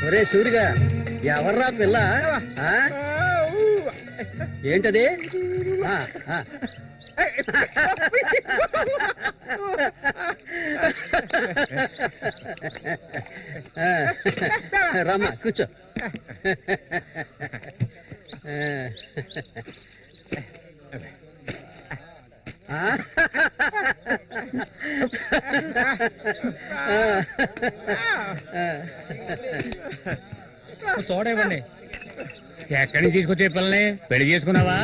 ఒరే సూరిగా, ఎవర్రా పిల్ల? ఏంటది? రామ్మా కూర్చో. చూడవండి, ఎక్కడి నుంచి తీసుకొచ్చే పిల్లని పెళ్లి చేసుకున్నావా?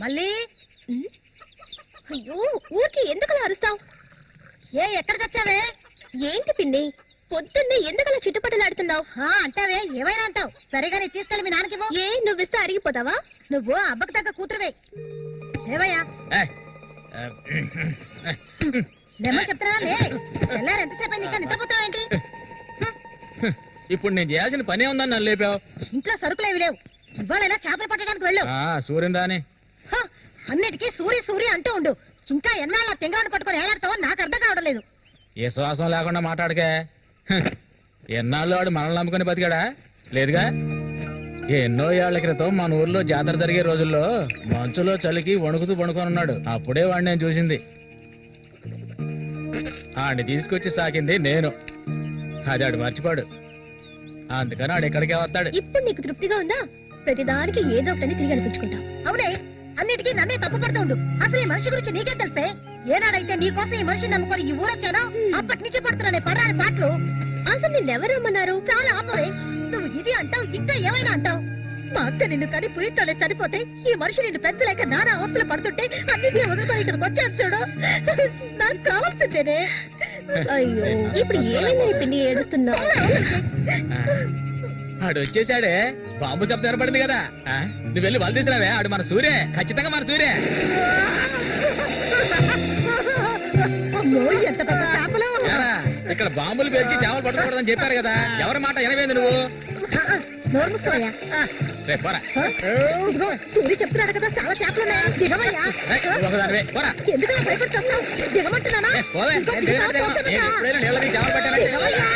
మళ్ళీ అయ్యో, ఊరికి ఎందుకలా అరుస్తావు? ఎక్కడ చచ్చావే? ఏంటి పిన్ని, పొద్దున్నే ఎందుకలా చిట్టుపట్టలాడుతున్నావు? అంటావే, ఏమైనా అంటావు. సరిగా నీ తీసుకెళ్ళి మీ నాన్నకి ఏ నువ్విస్తే అరిగిపోతావా? నువ్వు అబ్బకు తగ్గ కూతురువే. ఏవయ్యా లేమని చెప్తున్నా. ఎల్లారు ఎంతసేపు అయింది, ఇంకా నిద్రపోతావేంటి? ఇప్పుడు నేను చేయాల్సిన పనే ఉందని నన్ను లేపావు. ఇంట్లో సరుకులేవి లేవు. ఇవాళైనా చేపలు పట్టడానికి వెళ్ళు. సూర్యం రాని అన్నిటికీ సూరి సూరి అంటూ ఉండు. ఇంకా ఎన్నాళ్ళ తెంగరాన్ని పట్టుకొని ఏలాడతావో నాకు అర్థం కావడం లేదు. ఏ శ్వాసం లేకుండా మాట్లాడకే. ఎన్నాళ్ళు వాడు మనల్ని నమ్ముకొని బతికాడా? లేదుగా. ఎన్నో ఏళ్ల క్రితం మన ఊర్లో జాతర జరిగే రోజుల్లో మంచులో చలికి వణుకుతూ పడుకొని ఉన్నాడు. అప్పుడే వాడిని నేను చూసింది. ఆడిని తీసుకొచ్చి సాకింది నేను. అది ఆడు మర్చిపోడు. అందుకని ఆడు ఎక్కడికే వస్తాడు. ఇప్పుడు నీకు తృప్తిగా ఉందా? ప్రతిదానికి ఏదో ఒకటి తిరిగి అనిపించుకుంటా. అవునే, అన్నిటికీ నన్నే తప్పు పడుతూ ఉండు. అసలు ఈ మనిషి గురించి నీకే తెలిసే. ఏనాడైతే నీకోసం ఈ మనిషిని నమ్ముకొని ఈ ఊరొచ్చానో అప్పటి నుంచి పడుతున్నానే పడాని పాటలు. అసలు నిన్నెవరు రమ్మన్నారు? చాలా ఆపవే. నువ్వు ఇది అంటావు, ఇంకా ఏమైనా అంటావు. మా అక్క నిన్ను కని పురితోనే చనిపోతే ఈ మనిషి నిన్ను పెంచలేక నానా అవస్థలు పడుతుంటే అన్నింటినీ వదులుకొని ఇక్కడికి వచ్చాను చూడు. నాకు కావాల్సిందేనే. అయ్యో, ఇప్పుడు ఏమైందని పిన్ని ఏడుస్తున్నావు? ఆడు వచ్చేసాడే. బాంబు శబ్దం ఏర్పడింది కదా. నువ్వు వెళ్ళి వాళ్ళు తీసుకురావే. ఆడు మన సూర్య, ఖచ్చితంగా మన సూర్య. ఎంత పెద్ద ఇక్కడ బాంబులు పేల్చి చేపలు పట్టకూడదని చెప్పారు కదా, ఎవరి మాట వినవేంది నువ్వు? నోరు మూసుకోవయ్యా. రేపు పోరా. ఇదిగో సూరి చెప్తున్నాడు కదా, చాలా చేపలు ఉన్నాయి, దిగవయ్యా. ఒకదానివే పోరా. ఎందుకు భయపడుతున్నావు? దిగమంటున్నానా? పోవే. ఇంకో నేను దిగు, దిగను, తోసేదట. నేను ఎప్పుడైనా నీళ్ళని చేపలు పట్టానా? దిగవయ్యా.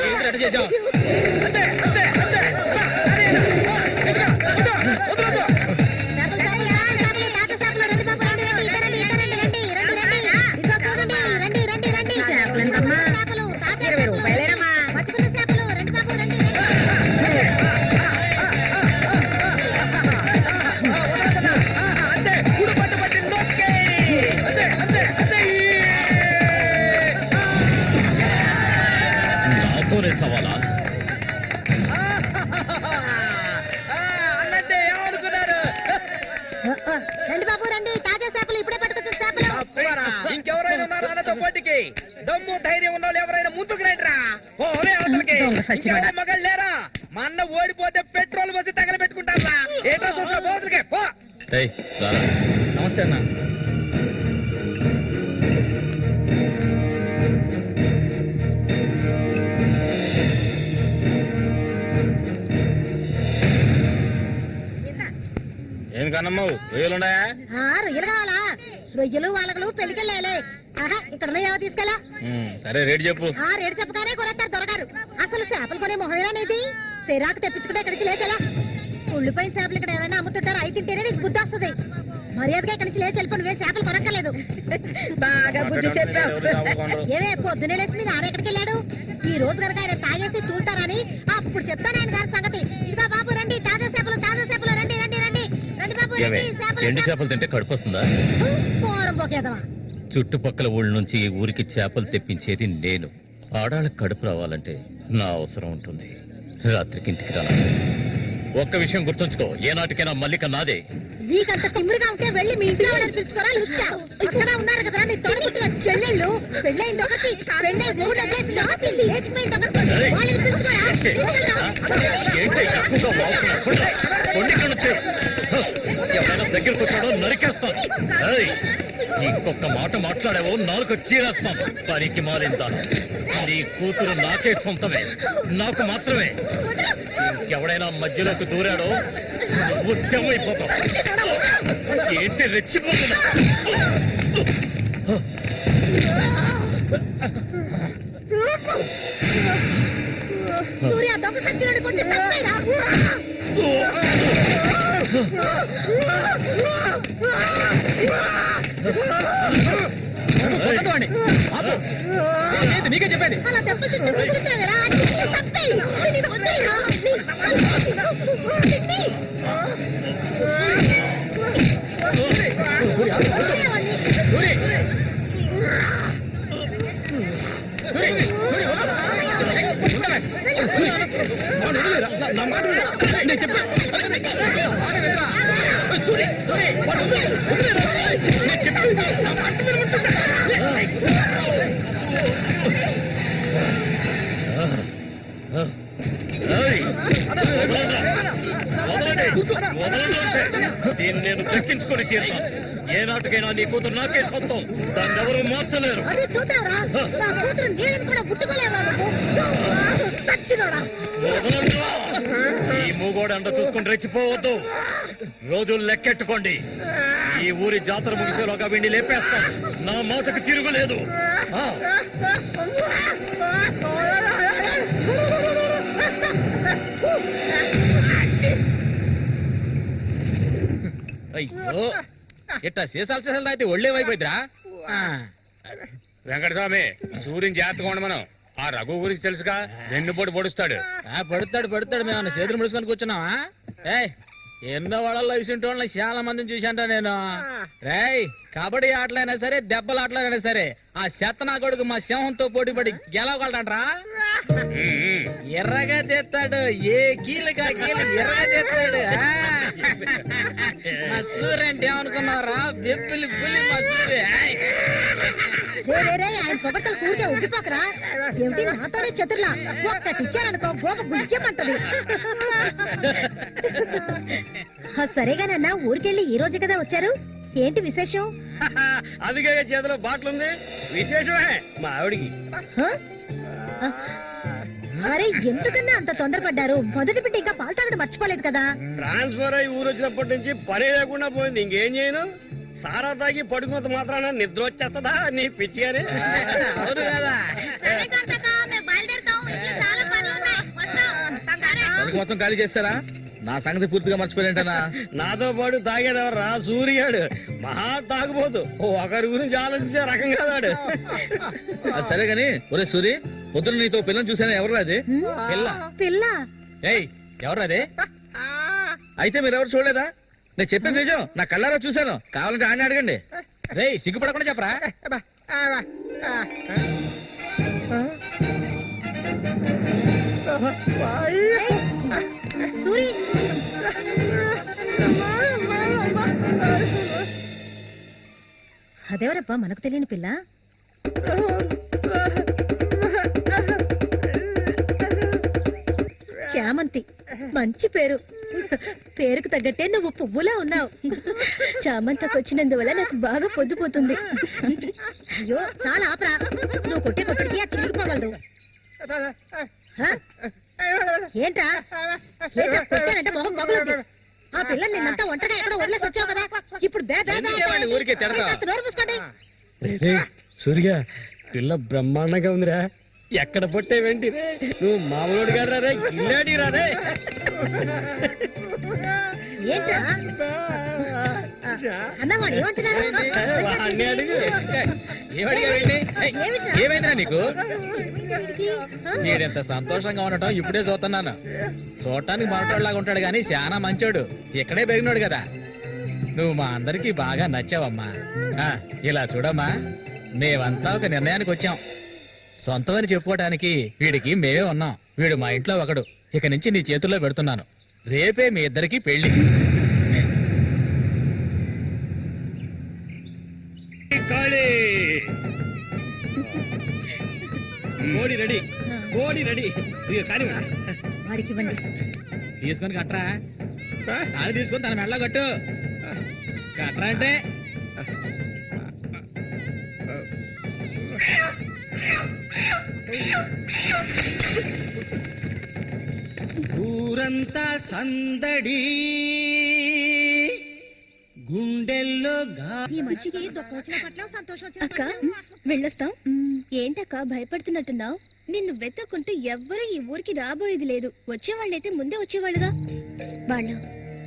ఏంటి అటు చేసావు? చేపలు కాయలా, చేపలు, తాత చేపలు, రండి బాబు, రండి, రండి, ఇటు రండి, ఇటు రండి, రండి, రండి, రండి. ఇదిగో చూడండి, రండి, రండి, రండి. చేపలు, తాత చేపలు, బతుకున్న చేపలు, రండి బాబు, రండి, రండి. నాతోనే సవాలా? రండి బాబు, రండి, తాజా చేపలు, ఇప్పుడే పట్టుకొచ్చిన చేపలు. ఇంకెవరైనా ఉన్నారా అన్నతో పోటీకి? దమ్ము ధైర్యం ఉన్న వాళ్ళు ఎవరైనా ముందుకు రండిరా. ఓరే అవతలకి. ఇంకెవరు మగాళ్ళు లేరా? మా అన్న ఓడిపోతే పెట్రోల్ పోసి తగలబెట్టుకుంటారా? ఏంటో చూస్తా పోతులకే పో. నమస్తే అన్న. ఏం కన్నమ్మావు, రొయ్యలున్నాయా? రొయ్యలు కావాలా? రొయ్యలు వాళ్ళగలు పెళ్లికెళ్ళాలి. ఇక్కడ తీసుకెళ్ళా. సరే రేటు చెప్పు. రేటు చెప్పగానే కొనేస్తారు దొరగారు. అసలు చేపలు కొనే మొహమేనా నీది? సిరాకు తెప్పించుకుంటే ఇక్కడి నుంచి లేచలా. ఉల్లిపోయిన చేపలు ఇక్కడ ఎవరైనా అమ్ముతుంటారు, అయి తింటేనే నీకు బుద్ధి వస్తుంది. మర్యాదగా ఇక్కడి నుంచి లేచి వెళ్ళిపోయి నువ్వే చేపలు కొనక్కర్లేదు. బాగా బుద్ధి చెప్పావు. ఏమే పొద్దునే లేచి మీ నాన్న ఎక్కడికి వెళ్ళాడు? ఈ రోజు కనుక ఆయన తాగేసి తూలుతారని అప్పుడు చెప్తాను ఆయన గారి సంగతి. ఇదిగా బాబు రండి, తాజా చేపలు, రండి, రండి, రండి, రండి బాబు, రండి. ఎండు చేపలు తింటే కడుపు వస్తుందా? పోరం పోకేదవా. చుట్టుపక్కల ఊళ్ళ నుంచి ఈ ఊరికి చేపలు తెప్పించేది నేను. ఆడాళ్ళకి కడుపు రావాలంటే నా అవసరం ఉంటుంది. రాత్రికి ఇంటికి రాను. ఒక్క విషయం గుర్తుంచుకో, ఏనాటికైనా మల్లిక నాదే. నీకంత తిమ్మిరిగా ఉంటే వెళ్ళి మీ ఇంట్లో వాళ్ళని పిలుచుకోరా. లుచ్చా ఇక్కడ ఉన్నారు కదా నీ తోడుపుట్టిన చెల్లెళ్ళు. పెళ్ళైంది ఒకటి, పెళ్ళై 3 నెలలేసి రాత్రి లేచిపోయింది ఒకటి. వాళ్ళని పిలుచుకోరా. ఏంటి ఎక్కువగా వాగుతున్నావు? కొండి ఇక్కడ నుంచి. ఎవరైనా దగ్గరకు వచ్చాడో నరికేస్తాను. ఏయ్, ఇంకొక మాట మాట్లాడావో నాలుగు చీరేస్తాను. పనికి మారిందాను. నీ కూతురు నాకే సొంతమే, నాకు మాత్రమే. ఎవడైనా మధ్యలోకి దూరాడో నువ్వు శవమైపోతావు. ఏంటి రెచ్చిపోతున్నా? సూర్య దొంగ సచ్చినోడు కొట్టి సత్తాయిరా. నీకే చెప్పేది. అలా దెబ్బలు తింటూ కూర్చుంటావేరా? సత్తాయి వద్దాయిరా. దీన్ని నేను దక్కించుకొని తీరుతాను. ఏ నాటికైనా నీ కూతురు నాకే సొంతం. దాన్ని ఎవరు మార్చలేరు. అదే చూద్దాంరా. నా కూతురు నీళ్ళని కూడా ముట్టుకోలేవా నువ్వు? సచ్చినోడా. ఈ మూగోడు అంట చూసుకుని రెచ్చిపోవద్దు. రోజులు లెక్కెట్టుకోండి. ఈ ఊరి జాతర ముగిసేలోగా వీడిని లేపేస్తాను. నా మాటకు తిరుగులేదు. అయ్యో, ఇట్టా సీసాలు సీసాలు అయితే ఒళ్ళే వైపోయిద్దిరా. వెంకటస్వామి, సూర్యుని జాగ్రత్తగా ఉండ. మనం ఆ రఘు గురించి తెలుసుగా, వెన్నుపోటు పొడుస్తాడు. పడుతాడు మేము చేతులు ముడుచుకొని కూర్చున్నావా? ఏయ్, ఎన్నో వాళ్ళలో ఇసుంటోళ్ళని చాలా మందిని చూశాంట నేను. రేయ్, కబడ్డీ ఆటలైనా సరే, దెబ్బల ఆటలైనా సరే, ఆ చెత్తనా కొడుకు మా సింహంతో పోటీ పడి గెలవగలడంట్రా. ఎర్రగా తెస్తాడు, ఏ కీలుగా కీలు ఎర్రగా తెస్తాడు. మా సూర్య అంటే ఏమనుకున్నారా? బెబ్బులి పులి మా సూర్య. ఆయన పొగట్టలు కూరికే ఉబ్బిపోకరా. ఏమిటి నాతోనే చతుర్లా? ఒక్కటిచ్చారనుకో గోప గుయ్యమంటది. సరేగానన్నా, ఊరికెళ్ళి ఈ రోజు కదా వచ్చారు. ఏంటి విశేషం? అందుకే చేతిలో బాటిల్ ఉంది. విశేషమే మా ఆవిడికి. హ? అరే ఎందుకన్నా అంత తొందరపడ్డారు? మొదటి బిడ్డ ఇంకా పాలు తాగడం మర్చిపోలేదు కదా. ట్రాన్స్ఫర్ అయ్యి ఊరు వచ్చినప్పటి నుంచి పని లేకుండా పోయింది. ఇంకేం చేయను? సారా తాగి పడుకున్నంత మాత్రాన నిద్ర వచ్చేస్తుందా నీ పిచ్చిగానే? అవును కదా. మొత్తం ఖాళీ చేస్తారా? నా సంగతి పూర్తిగా మర్చిపోయింటనా? నాతో పాటు తాగేదెవర్రా? సూర్యాడు మహా తాగుపోతు. ఒకరి గురించి ఆలోచించే రకం కాదాడు. సరే గాని ఒరే సూరి, పొద్దున నీతో పిల్లని చూసాను. ఎవరు అది పిల్ల? పిల్ల? ఏయ్ ఎవరు అది? అయితే మీరెవరు చూడలేదా? నేను చెప్పేది నిజం, నా కళ్ళారా చూశాను. కావాలంటే ఆయన అడగండి. రేయ్ సిగ్గుపడకుండా చెప్పరా? సూరి అదెవరబ్బా మనకు తెలియని పిల్ల? చామంతి. మంచి పేరు. పేరుకు తగ్గట్టే నువ్వు పువ్వులా ఉన్నావు. చామంతకు వచ్చినందువల్ల నాకు బాగా పొద్దుపోతుంది. అయ్యో చాలా ఆపరా. నువ్వు కొట్టే కొట్టుడికి ఆ చిరిగిపోగలదు. ఏంటా ఏంటా కొట్టానంటే మొహం మొగలుద్ది. ఆ పిల్లని నిన్నంతా ఒంటగా ఎక్కడో వదిలేసి వచ్చావు కదా. ఇప్పుడు నోరు మూసుకోండి. సూర్య పిల్ల బ్రహ్మాండంగా ఉందిరా. ఎక్కడ పొట్టే వెంటిరే నువ్వు మామూలుడు కాదు రే, గిల్లాడి రారే. ఏంటా అన్నవాడు ఏమంటున్నాడు? వాడిని అడుగు. ఏమైందిరా నీకు? నేనెంత సంతోషంగా ఉండటం ఇప్పుడే చూస్తున్నాను. చూడటానికి మాట్లాడలాగా ఉంటాడు గాని చాలా మంచోడు. ఇక్కడే పెరిగినాడు కదా. నువ్వు మా అందరికి బాగా నచ్చావమ్మా. ఇలా చూడమ్మా, మేమంతా ఒక నిర్ణయానికి వచ్చాం. సొంతమని చెప్పుకోవడానికి వీడికి మేమే ఉన్నాం. వీడు మా ఇంట్లో ఒకడు. ఇక నుంచి నీ చేతుల్లో పెడుతున్నాను. రేపే మీ ఇద్దరికి పెళ్లి. కోడి రెడీ, కోడి రెడీ. వాడికి ఇవ్వండి. తీసుకొని కట్టరా. తాళి తీసుకొని తన మెడలో కట్టు. కట్టరా అంటే ఊరంతా సందడి, గుండెల్లో ఈ మనిషికి దుఃఖం వచ్చిన పట్ల సంతోషం వచ్చిన అక్క వెళ్ళొస్తాం. ఏంటక్క భయపడుతున్నట్టున్నావు? నిన్ను వెతుక్కుంటూ ఎవ్వరూ ఈ ఊరికి రాబోయేది లేదు. వచ్చేవాళ్ళైతే ముందే వచ్చేవాళ్ళుగా.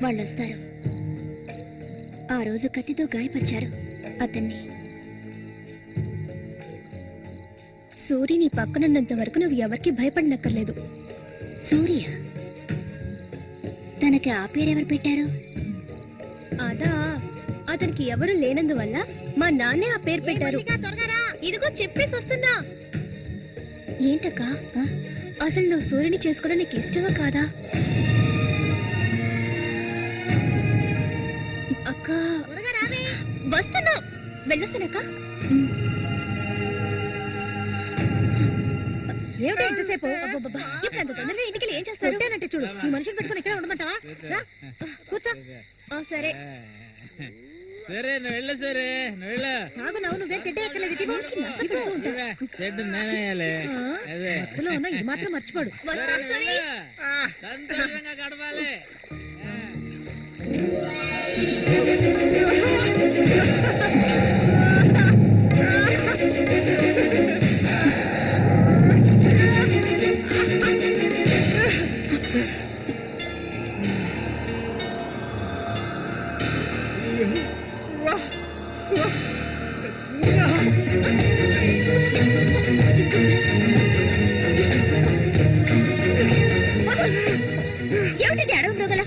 వాళ్ళు వస్తారు. ఆ రోజు కత్తితో గాయపరిచారు అతన్ని. సూర్య నీ పక్కనున్నంత వరకు నువ్వు ఎవరికి భయపడనక్కర్లేదు. సూర్య తనకి ఆ పేరెవరు పెట్టారు? అదా, అతనికి ఎవరు లేనందువల్ల మా నాన్నే ఆ పేరు పెట్టారు. ఇదిగో చెప్పేసి వస్తున్నా. ఏంటక్క అసలు నువ్వు సూర్యుని చేసుకోవడం నీకు ఇష్టమా కాదా? అక్క వస్తున్నా. వెళ్ళొస్తానక్క. ఏమిటి ఎంతసేపు? ఇప్పుడు అంత తొందరగా ఇంటికి ఏం చేస్తారు? అంటే చూడు, ఈ మనిషిని పెట్టుకుని ఇక్కడ ఉండమంటావా? కూర్చో. సరే సరే నువ్వు వెళ్ళు. సరే నువ్వు వెళ్ళు. కాదు నువ్వే తిట్టే ఎక్కలేదు. ఇది మాత్రం మర్చిపోడు. సంతోషంగా గడపాలి. ఏమిటి అడవి మృగల?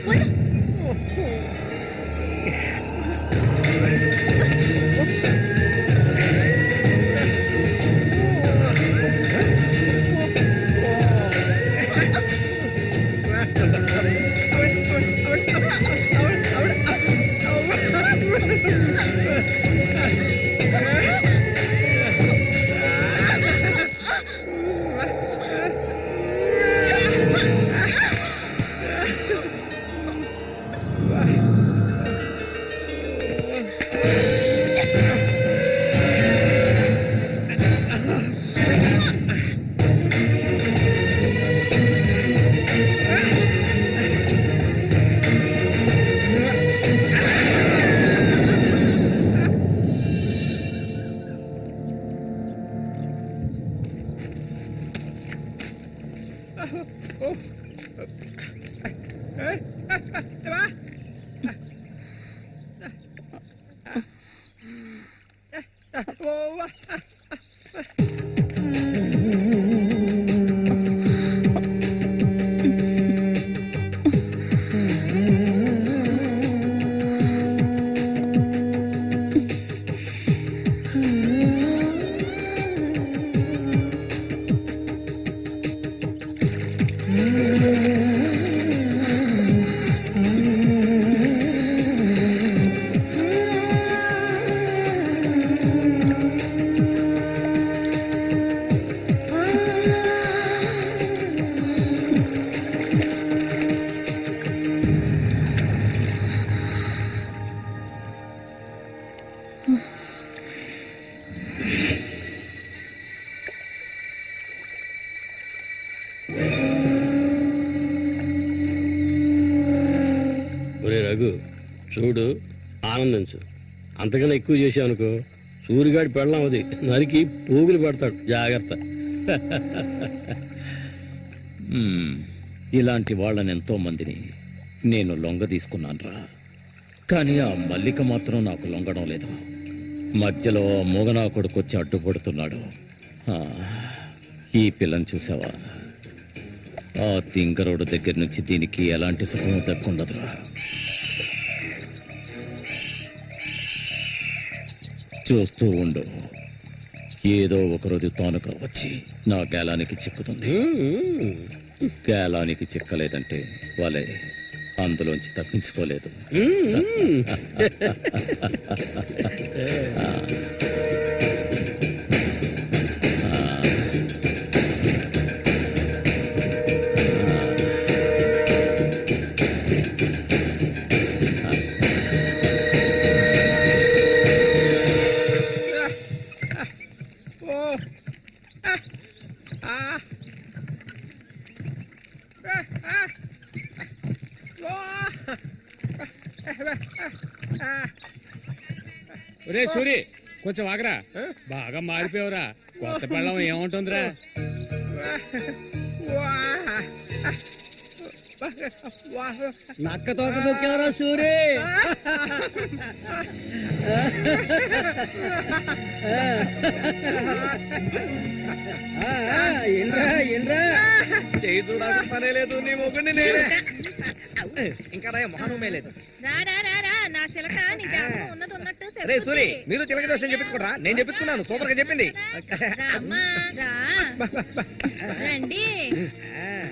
ఒరే రఘు చూడు, ఆనందించు. అంతకన్నా ఎక్కువ చేసావు అనుకో సూరిగాడి పెళ్ళం అది నరికి పోగులు పెడతాడు. జాగ్రత్త. ఇలాంటి వాళ్ళని ఎంతో మందిని నేను లొంగ తీసుకున్నానురా. కానీ ఆ మల్లిక మాత్రం నాకు లొంగడం లేదు. మధ్యలో ఆ మూగనా కొడుకు వచ్చి అడ్డుపడుతున్నాడు. ఈ పిల్లని చూసావా? ఆ తింగరోడు దగ్గర నుంచి దీనికి ఎలాంటి సుఖం దక్కుండదురా. చూస్తూ ఉండు, ఏదో ఒకరోజు తానుగా వచ్చి నా గేలానికి చిక్కుతుంది. గేలానికి చిక్కలేదంటే వాళ్ళే అందులోంచి తప్పించుకోలేదు. ఒరే సూరి, కొంచెం ఆగరా. బాగా మారిపోయావురా. కొత్త పెళ్ళం ఏముంటుందిరా? నక్క తోక దొక్కేవరా సూరి. చేయి చూడాల్సిన పనే లేదు, నీ మొగ్గుని నేనే. ఇంకా మొహనమే లేదు. రే సూరి, మీరు చిలక దోషం చెప్పించుకోరా? నేను చెప్పించుకున్నాను, సూపర్ గా చెప్పింది. రండి,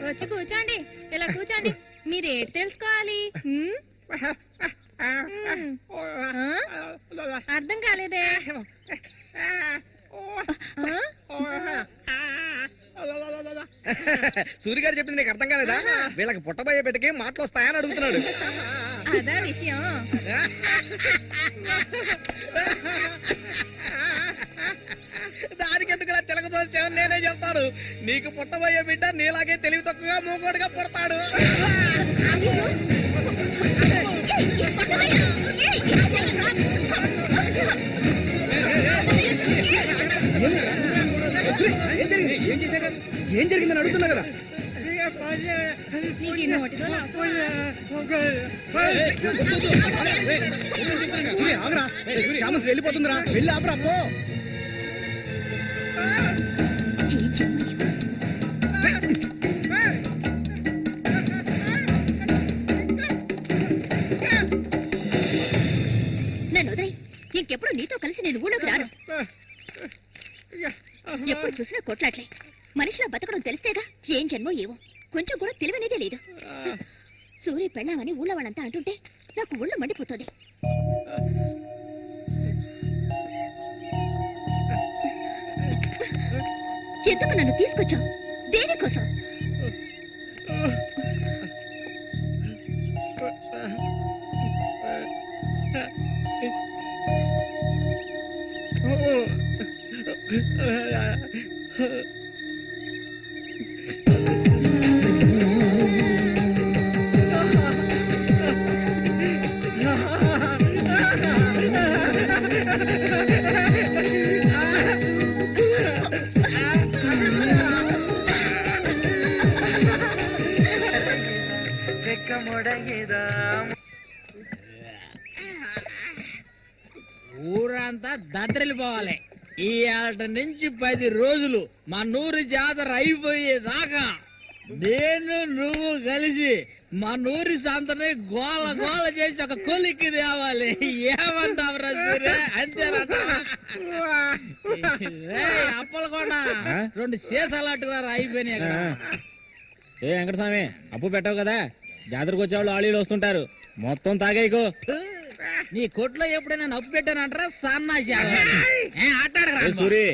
వచ్చి కూర్చోండి. ఇలా కూర్చోండి. మీరు ఏంటి తెలుసుకోవాలి? అర్థం కాలేదే? సూర్య గారు చెప్పింది నీకు అర్థం కాలేదా? వీళ్ళకి పుట్టబోయే బిడ్డకి మాటలు వస్తాయని అడుగుతున్నాడు. అదా విషయం. దానికి ఎందుకు చిలక దోషం నేనే చెప్తాను. నీకు పుట్టబోయే బిడ్డ నీలాగే తెలివి తక్కువగా మూగోడుగా పుడతాడు. ఏం జరిగిందని అడుగుతున్నా కదా. వెళ్ళిపోతుందిరా, వెళ్ళి ఆపరా పో. నన్ను వదిలే. ఇంకెప్పుడు నీతో కలిసి నేను ఊళ్ళోకి రాను. ఎప్పుడు చూసినా కొట్లాట్లే. మనిషిలో బతకడం తెలిస్తేగా. ఏం జన్మో ఏవో, కొంచెం కూడా తెలివనేదే లేదు. సూర్య పెళ్ళామని ఊళ్ళో వాళ్ళంతా అంటుంటే నాకు ఒళ్ళు మండిపోతుంది. ఎందుకు నన్ను తీసుకొచ్చావు? దేనికోసం? ఊరంతా దద్దరిల్లిపోవాలి. ఈ ఆట నుంచి 10 రోజులు మా నూరు జాతర అయిపోయేదాకా నేను నువ్వు కలిసి మా నూరి సంతని గోల గోల చేసి ఒక కొలిక్కి తేవాలి. ఏమంటావురా సూర్య? అంతేనంటావా? అప్పలు కూడా 2 సీసాలట్టుగా అయిపోయినాయి అక్కడ. ఏ వెంకటస్వామి, అప్పు పెట్టావు కదా, జాతరకు వచ్చేవాళ్ళు ఆళీలు వస్తుంటారు, మొత్తం తాగేయకు. నీ కొట్లో ఎప్పుడైనా నప్పు పెట్టానంటారా? సన్నాసి సూరి,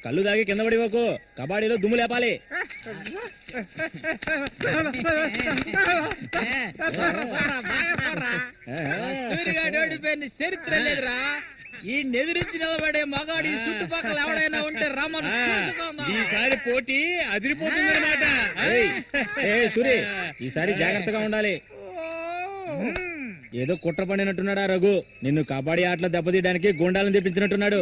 కళ్ళు తాగి కింద పడిపోకు, కబాడీలో దుమ్ము లేపాలి. సూర్యగాడు ఓడిపోయిన చరిత్ర లేదురా. ఈ నెదిరించి నిలబడే మగాడు ఈ చుట్టుపక్కల ఎవడైనా ఉంటే రమ్మను. ఈసారి పోటీ అదిరిపోతుంది అనమాట. సూరి, ఈసారి జాగ్రత్తగా ఉండాలి. ఏదో కుట్ర పడినట్టున్నాడా రఘు? నిన్ను కబడ్డీ ఆటలో దెబ్బతీయడానికి గుండాలను తెప్పించినట్టున్నాడు.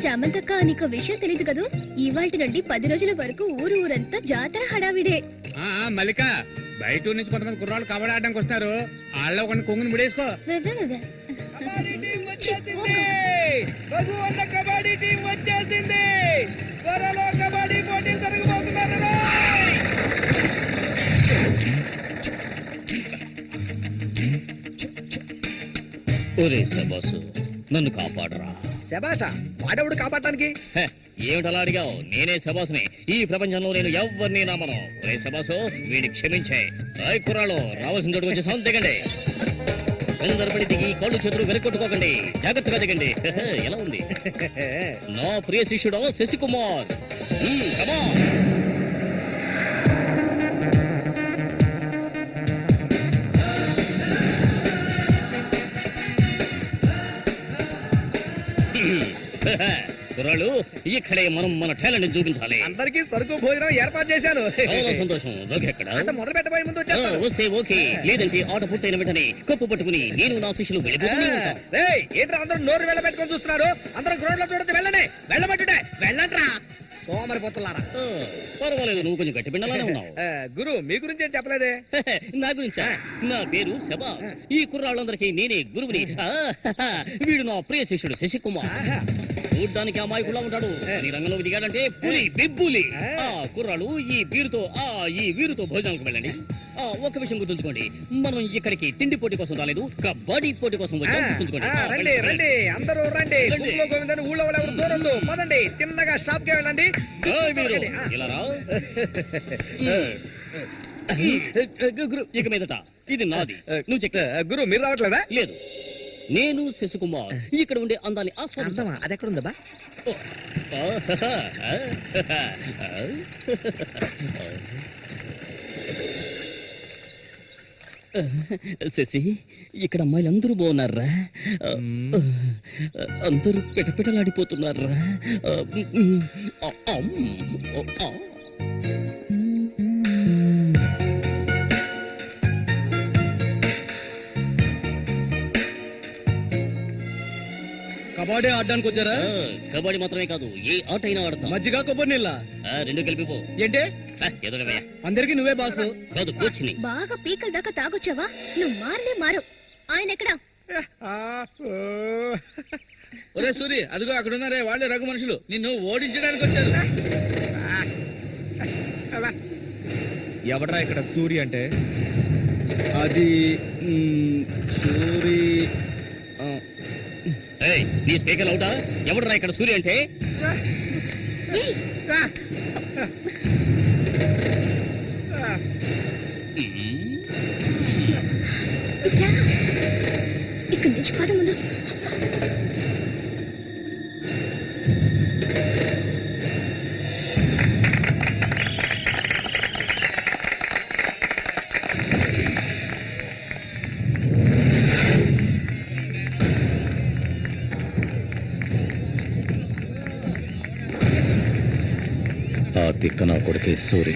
చామంతక్క, నీకు విషయం తెలీదు కదూ, ఇవాల్టి నుండి 10 రోజుల వరకు ఊరంతా జాతర హడావిడే. మల్లిక, బయట ఊరు నుంచి కొంతమంది కుర్రాళ్ళు కబడ్డీ ఆడడానికి వస్తారు. వాళ్ళ ఒక కొంగుని ముడేసుకో. కబడ్డీ టీం వచ్చేసింది. త్వరలో కబడ్డీ పోటీలు జరగబోతున్నారు. ఒరే శబాసు, నన్ను కాపాడరా. శబాషా, వాడెవడు కాపాడటానికి? ఏమిటలా అడిగావు? నేనే శబాసుని. ఈ ప్రపంచంలో నేను ఎవరిని నమ్మను. ఒరే శబాసు, వీడిని క్షమించే. కుర్రాళ్ళు రావాల్సిన చోటుకు వచ్చేసాం, దిగండి. అందరపడి దిగి కళ్ళు చేతులు వెనకొట్టుకోకండి, జాగ్రత్తగా దిగండి. ఎలా ఉంది నా ప్రియ శిష్యుడు శశికుమార్? కమాన్. కుర్రాళ్ళు, ఇక్కడే మనం మన టాలెంట్ చూపించాలి. అందరికీ సరుకు భోజనం ఏర్పాటు చేశాను. చాలా సంతోషం. ఎక్కడ మొదలు పెట్టబోయే ముందు వస్తే ఓకే, లేదంటే ఆట పూర్తయిన వెంటనే కప్పు పట్టుకుని నేను నా శిష్యులు వెళ్ళిపోతూనే ఉంటాం. ఏంట్రా అందరూ నోరు వెళ్ళబెట్టుకొని చూస్తున్నారు? అందరం గ్రౌండ్ లో చూడొచ్చు. వెళ్ళండి, వెళ్ళమంటుంటే వెళ్ళంట్రా సోమరిపోతున్నారా. పర్వాలేదు, నువ్వు కొంచెం గట్టి పిండలానే ఉన్నావు. గురు, మీ గురించి ఏం చెప్పలేదే? నా గురించా? నా పేరు శబాస్. ఈ కుర్రాళ్ళందరికీ నేనే గురువుని. వీడు నా ప్రియ శిష్యుడు శశికుమార్. చూడ్డానికి అమాయకులా ఉంటాడు, ఈ రంగంలో దిగాడంటే పులి బిబ్బులి. కుర్రాళ్ళు, ఈ వీరుతో భోజనాలకు వెళ్ళండి. ఒక్క విషయం గుర్తుంచుకోండి, మనం ఇక్కడికి తిండి పోటీ కోసం రాలేదు, కబడ్డీ పోటీ కోసం వచ్చాం. రండి రండి, అందరూ రండి. గోవిందని ఊళ్ళో వాళ్ళు ఎవరు దూరందు. పదండి, తిన్నగా షాప్ కి వెళ్ళండి. ఇలా రా. ఇక మీదట ఇది నాది. నువ్వు చెక్. గురు, మీరు రావట్లేదా? లేదు, నేను శశికుమార్ ఇక్కడ ఉండే అందాన్ని ఆస్వాదించా. అది ఎక్కడ ఉందా? శశి, ఇక్కడ అమ్మాయిలు అందరూ బాగున్నారా? అందరూ పిటపిటలాడిపోతున్నారా? కబడ్డీ ఆడడానికి వచ్చారా? కబడ్డీ మాత్రమే కాదు, ఏ ఆట అయినా ఆడతాం. మజ్జిగ కొబ్బరి నీళ్ళ 2 కలిపిపో. ఏంటి? ఎదురవయ్యా. అందరికి నువ్వే బాసు. కాదు, కోచ్ని. బాగా పీకల దాకా తాగొచ్చావా? నువ్వు మారు. ఆయన ఎక్కడా? ఒరే సూరి, అదిగో అక్కడ ఉన్నారే, వాళ్ళే రఘు మనుషులు, నిన్ను ఓడించడానికి వచ్చారు. ఎవడరా ఇక్కడ సూరి అంటే? అది సూరి. నీ స్పీకర్ అవుతా? ఎవడరా ఇక్కడ సూర్య అంటే? ఇక్కడి నుంచి పద ముందు. ఆ తిక్క నా కొడుకే సూరి.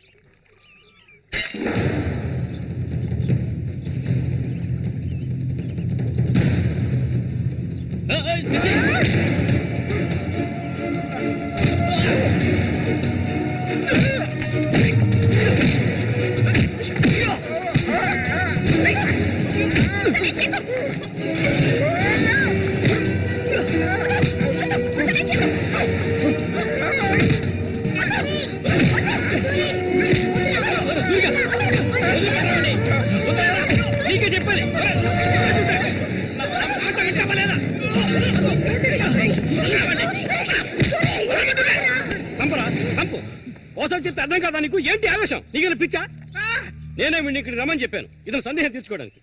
నీకే చెప్పాలి. చంపరా చంపు. ఓసారి చెప్తే అర్థం కాదా నీకు? ఏంటి ఆవేశం? నీకు పిచ్చా? నేనే వీడిని ఇక్కడికి రమ్మని చెప్పాను ఇతను సందేహం తీర్చుకోవడానికి.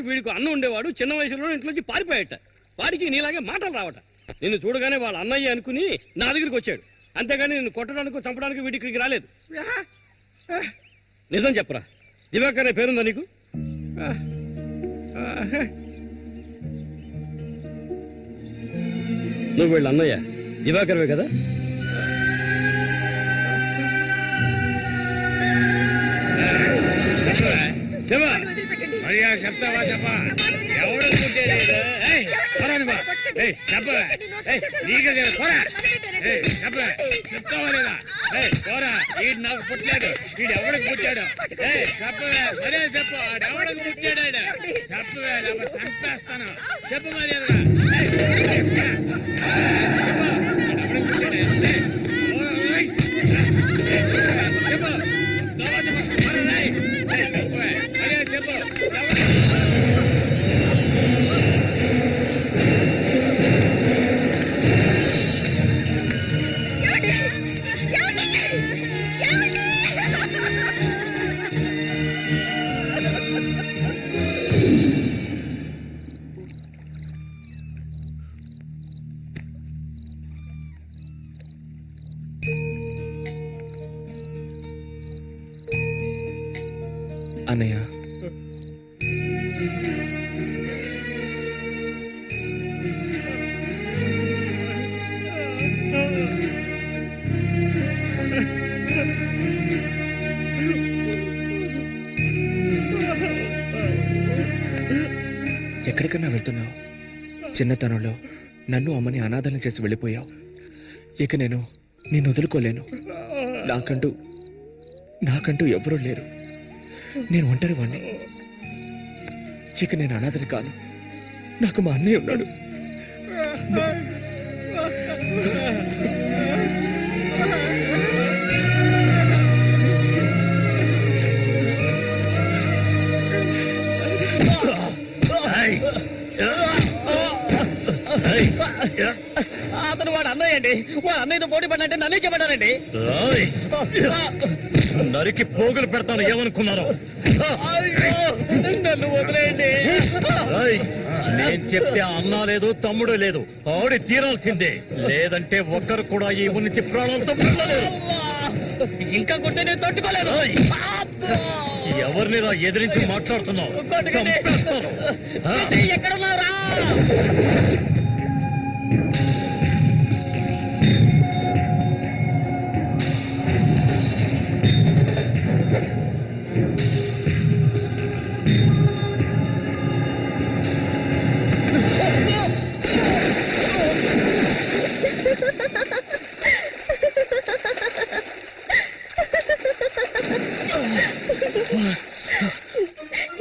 వీడికి అన్న ఉండేవాడు, చిన్న వయసులో ఇంట్లోంచి పారిపోయాట. వాడికి నీలాగే మాటలు రావట. నిన్ను చూడగానే వాళ్ళ అన్నయ్య అనుకుని నా దగ్గరికి వచ్చాడు. అంతేగాని నిన్ను కొట్టడానికి చంపడానికి వీడి ఇక్కడికి రాలేదు. నిజం చెప్పరా, దివాకర్ అనే పేరుందా నీకు? నువ్వు వీళ్ళ అన్నయ్య దివాకర్వే కదా? చెప్పా అయ్యా, చెప్తావా? చెప్పా ఎవడు చెప్తావా లేదా? పోరా, వీడు నాకు పుట్టలేదు. వీడు ఎవడికి పుట్టాడు? చెప్పవే, మరే చెప్పు. ఎవడికి పుట్టాడు? చెప్పవే, చంపేస్తాను. చెప్పు మరి. అన్నయ్య, ఎక్కడికన్నా వెళ్తున్నావు? చిన్నతనంలో నన్ను అమ్మని అనాథలను చేసి వెళ్ళిపోయావు. ఇక నేను నిన్ను వదులుకోలేను. నాకంటూ ఎవరూ లేరు. నేను ఒంటరి వాణ్ణి. ఇక నేను అనాథని కాను. నాకు మా అన్నయ్య ఉన్నాడు. అతను వాడు అన్నయ్య అండి. వాడు అన్నయ్యతో పోటీ పడినట్టే నన్నే చెప్పాడండి. నరికి పోగులు పెడతాను ఏమనుకున్నారు? నన్ను వదిలేయండి. నేను చెప్తే అన్నా లేదు, తమ్ముడు లేదు. ఆడి తీరాల్సిందే. లేదంటే ఒక్కరు కూడా ఈ ఊరి నుంచి ప్రాణాలతో పుట్టలేరు. ఇంకా కొట్టే నేను తట్టుకోలేను. ఎవరిని ఎదిరించి మాట్లాడుతున్నావు? చంపేస్తాను. ఎక్కడున్నారా?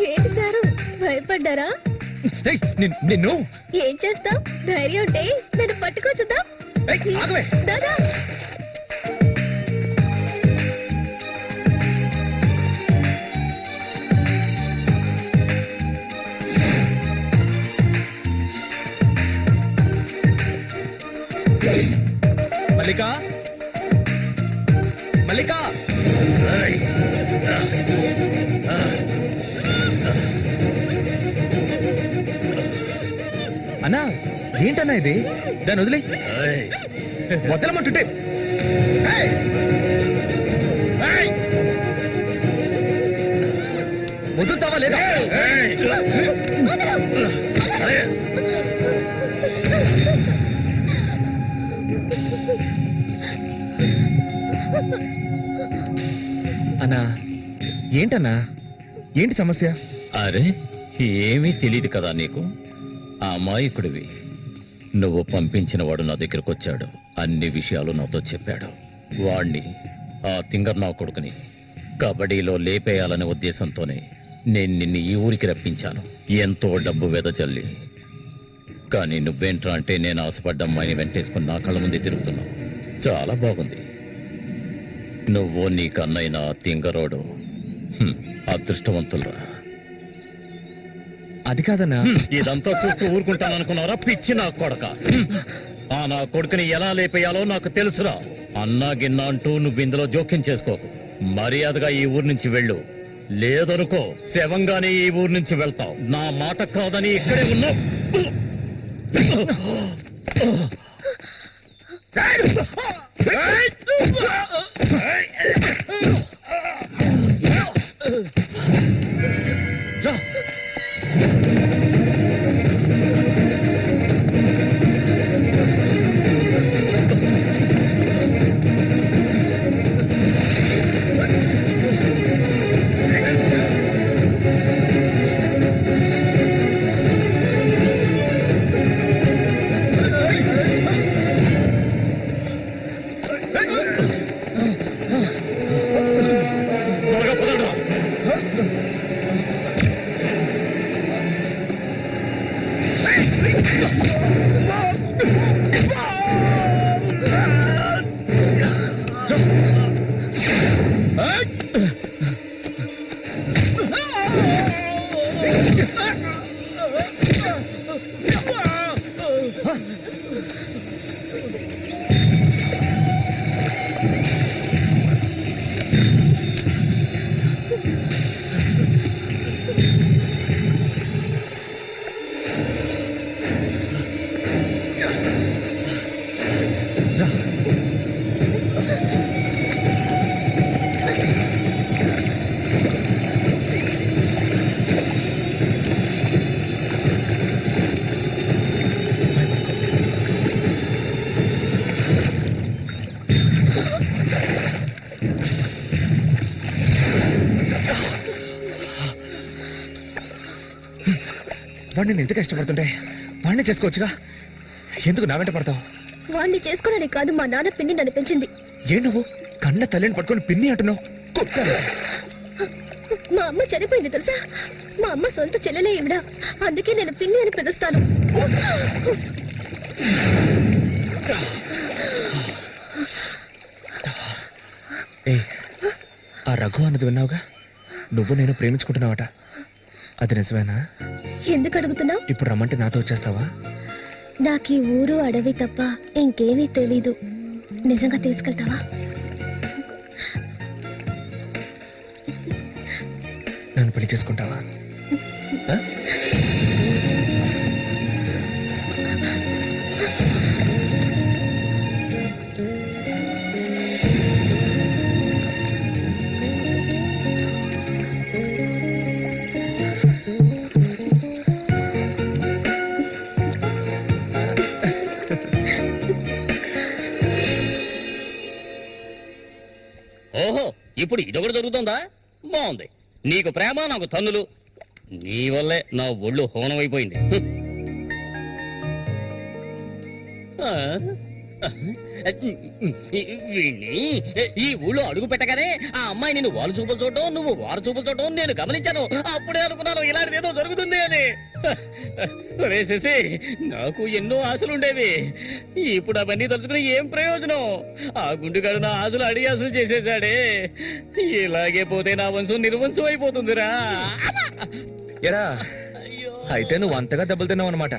ఏంటి సారు, భయపడ్డారా? నిన్ను ఏం చేస్తావ్? ధైర్యం ఉంటే నన్ను పట్టుకోచుద్దాం. దాదా, మల్లికా, మల్లికా, అన్నా ఏంటన్నా ఇది? దాన్ని వదిలే. వదలమంటుంటే వదులుతావా లేదా? అన్నా ఏంటన్నా, ఏంటి సమస్య? అరే, ఏమీ తెలియదు కదా నీకు? అమాయకుడివి. నువ్వు పంపించిన వాడు నా దగ్గరకు వచ్చాడు, అన్ని విషయాలు నాతో చెప్పాడు. వాణ్ణి, ఆ తింగర్ నా కొడుకుని కబడ్డీలో లేపేయాలనే ఉద్దేశంతోనే నేను నిన్ను ఈ ఊరికి రప్పించాను, ఎంతో డబ్బు వెదజల్లి. కానీ నువ్వేంట్రా అంటే నేను ఆశపడ్డ అమ్మాయిని వెంటేసుకుని నా కళ్ళ ముందే తిరుగుతున్నావు. చాలా బాగుంది. నువ్వు నీ కన్నైన తింగరోడు అదృష్టవంతులరా. అది కాదన్నా. ఇదంతా చూస్తూ ఊరుకుంటాననుకున్నారా పిచ్చి నా కొడక? ఆ నా కొడుకుని ఎలా లేపేయాలో నాకు తెలుసురా. అన్నా గిన్నా అంటూ నువ్వు ఇందులో జోక్యం చేసుకోకు. మర్యాదగా ఈ ఊరు నుంచి వెళ్ళు, లేదనుకో శవంగానే ఈ ఊరు నుంచి వెళ్తావు. నా మాట కాదని ఇక్కడే ఉన్నావు. వాడిని నేను ఎంత కష్టపడుతుంటే వాడిని చేసుకోవచ్చుగా, ఎందుకు నా వెంట పడతావు? వాడిని చేసుకోవడానికి కాదు, మా నాన్న పిన్ని నన్ను పెంచింది. ఏ నువ్వు కన్న తల్లిని పట్టుకొని పిన్ని అంటున్నావు? మా అమ్మ చనిపోయింది తెలుసా? మా అమ్మ సొంత చెల్లెలే ఈవిడ, అందుకే నేను పిన్ని అని పిలుస్తాను. ఆ రఘు అన్నది విన్నావుగా? నువ్వు నేను ప్రేమించుకుంటున్నావట, అది నిజమేనా? ఎందుకు అడుగుతున్నావు? ఇప్పుడు రమ్మంటే నాతో వచ్చేస్తావా? నాకు ఈ ఊరు అడవి తప్ప ఇంకేమీ తెలీదు. నిజంగా తీసుకెళ్తావా? నన్ను పెళ్లి చేసుకుంటావా? ఓహో, ఇప్పుడు ఇదొకటి జరుగుతుందా? బాగుంది. నీకు ప్రేమ, నాకు తన్నులు. నీ వల్లే నా ఒళ్ళు హోనం అయిపోయింది. ఈ ఊళ్ళో అడుగు పెట్టగానే ఆ అమ్మాయి నేను వాళ్ళు చూపులు చూడటం, నువ్వు వారు చూపులు చూడటం నేను గమనించాను. అప్పుడే అనుకున్నాను ఇలాంటిది ఏదో జరుగుతుంది అని. వేసేసి నాకు ఎన్నో ఆశలుండేవి. ఇప్పుడు అవన్నీ తలుచుకుని ఏం ప్రయోజనం? ఆ గుండుగాడు నా ఆశలు అడిగి ఆశలు చేసేసాడే. ఇలాగే పోతే నా వంశం నిర్వంశం అయిపోతుందిరా. ఎరా, అయితే నువ్వు అంతగా దెబ్బలు తిన్నావు అనమాట.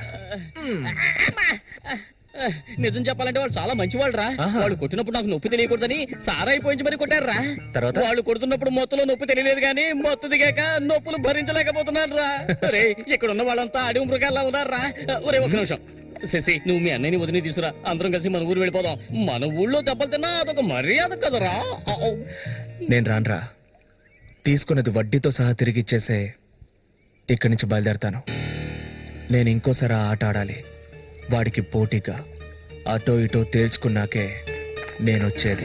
నిజం చెప్పాలంటే వాళ్ళు చాలా మంచి వాళ్ళు రా. వాళ్ళు కొట్టినప్పుడు నాకు నొప్పి తెలియకూడదని సారాయి పోయించి మరి కొట్టారా. తర్వాత వాళ్ళు కొడుతున్నప్పుడు మొత్తంలో నొప్పి తెలియలేదు కానీ మొత్తం దిగాక నొప్పులు భరించలేకపోతున్నారు రా. రే, ఇక్కడ ఉన్న వాళ్ళంతా అడవి మృగాల్లా ఉన్నారా. ఒరే ఒక్క నిమిషం శశి, నువ్వు మీ అన్నయ్యని వదిలి తీసుకురా, అందరం కలిసి మన ఊరు వెళ్ళిపోదాం. మన ఊళ్ళో దెబ్బలు తిన్నా అదొక మర్యాద కదరా. నేను రానురా, తీసుకున్నది వడ్డీతో సహా తిరిగి ఇచ్చేసే ఇక్కడి నుంచి బయలుదేరతాను. నేను ఇంకోసారి ఆ ఆట ఆడాలి. వాడికి పోటీగా అటో ఇటో తేల్చుకున్నాకే నేనొచ్చేది.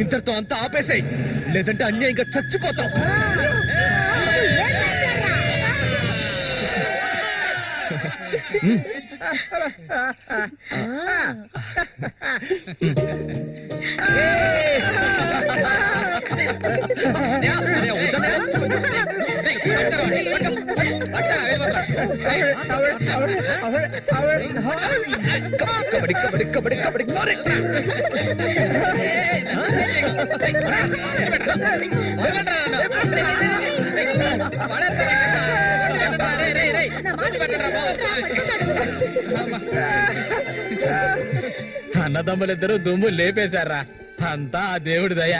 ఇంతటితో అంతా ఆపేసాయి, లేదంటే అన్యాయంగా చచ్చిపోతాం. కబడ్డీ కబడ్డీ కబడ్డీ కబడ్డీ నా మాట విని అన్నదమ్ములిద్దరూ దుమ్ము లేపేశారా, అంతా ఆ దేవుడి దయ.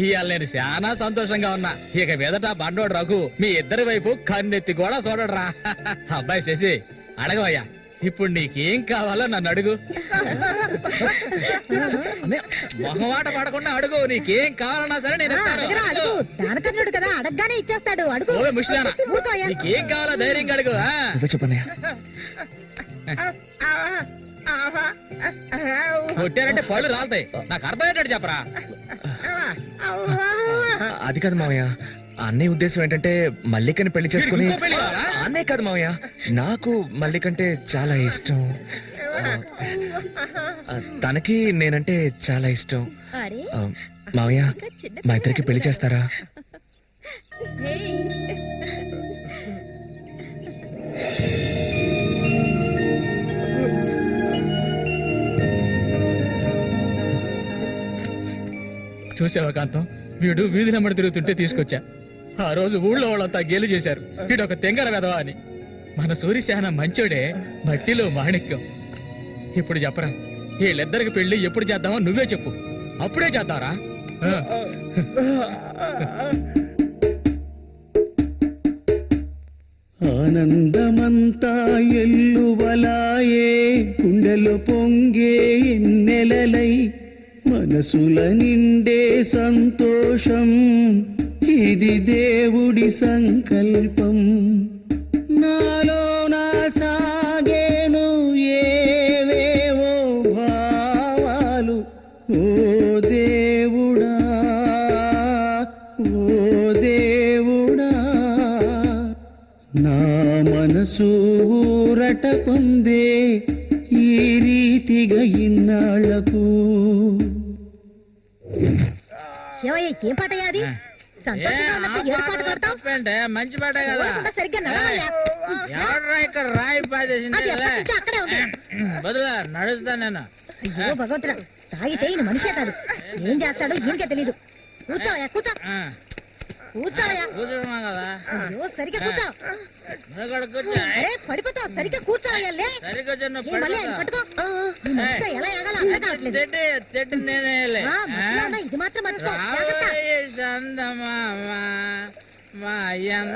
ఇవాళ నేను చాలా సంతోషంగా ఉన్నా. ఇక మీదట బండోడు రఘు మీ ఇద్దరి వైపు కన్నెత్తి కూడా చూడడరా. అబ్బాయి శశి అడగవయ్యా, ఇప్పుడు నీకేం కావాలో నన్ను అడుగు. మొహమాట పడకుండా అడుగు, నీకేం కావాలన్నా సరే నేను ఇస్తాను. అడుగు, దానకర్ణుడు కదా, అడగగానే ఇచ్చేస్తాడు. అడుగు. ఓవే ముష్టిదానా, నీకేం కావాలో ధైర్యంగా అడుగు. చెప్పన్నయ్య. కొట్టారంటే పళ్ళు రాలుతాయి. నాకు అర్థమయ్యేటట్టు చెప్పరా. అది కాదు మావయ్య, అన్నయ్య ఉద్దేశం ఏంటంటే మల్లికని పెళ్లి చేసుకుని. ఇంకో పెళ్లి కావాలా? అన్నయ్య కాదు మావయ్య, నాకు మల్లికంటే చాలా ఇష్టం. తనకి నేనంటే చాలా ఇష్టం. అరే మావయ్య, మా ఇద్దరికి పెళ్లి చేస్తారా? చూసావా కాంతం, వీడు వీధి నెమ్మడి తిరుగుతుంటే తీసుకొచ్చా. ఆ రోజు ఊళ్ళో వాళ్ళంతా గేలు చేశారు, వీడు ఒక తెంగర వెదవా అని. మన సూర్యశాన మంచోడే, మట్టిలో మాణిక్యం. ఇప్పుడు చెప్పరా, వీళ్ళిద్దరికి పెళ్లి ఎప్పుడు చేద్దామో నువ్వే చెప్పు, అప్పుడే చేద్దారా. ఆనందమంతా ఎల్లువలాయే, గుండెలు పొంగే ఎన్నెలలై, మనసుల నిండే సంతోషం, ఇది దేవుడి సంకల్పం. నాలో నా సాగేను ఏవేవో భావాలు, ఓ దేవుడా, ఓ దేవుడా, నా మనసు ఊరట పొందే ఈ రీతిగా ఇన్నాళ్లకు. ఏమయ్యా, ఏం పాటయ్యా అది? సంతోషంగా ఉన్నప్పుడు ఏడు పాట పాడతావు? మంచి పాట కదా. ఊరకుండా సరిగ్గా నడవయ్యా. ఎవడ్రా ఇక్కడ రాయి పాదేసింది? అది ఎప్పటి నుంచో అక్కడే ఉంది. బదులా నడుస్తా నేను. అయ్యో భగవంతుడా, తాగితే ఈయన మనిషే కాదు, ఏం చేస్తాడో ఈయనకే తెలీదు. కూర్చోవయ్యా, కూర్చో, కూర్చోవయ్యా. కూర్చున్నాం కదా, అయ్యో సరిగ్గా కూర్చో. నువ్వు కూడా కూర్చో. అరే పడిపోతావు, సరిగ్గా కూర్చోవయ్యా. లే, సరిగ్గా ఏ మళ్ళీ ఆయన పట్టుకో. ఈ మనిషితో ఎలా ఎగాలో అర్థం కావట్లేదు. చెట్టు నేనే మధ్యలో ఉన్న ఇది మాత్రం మర్చిపో, జాగ్రత్త. చందమామ మాయం.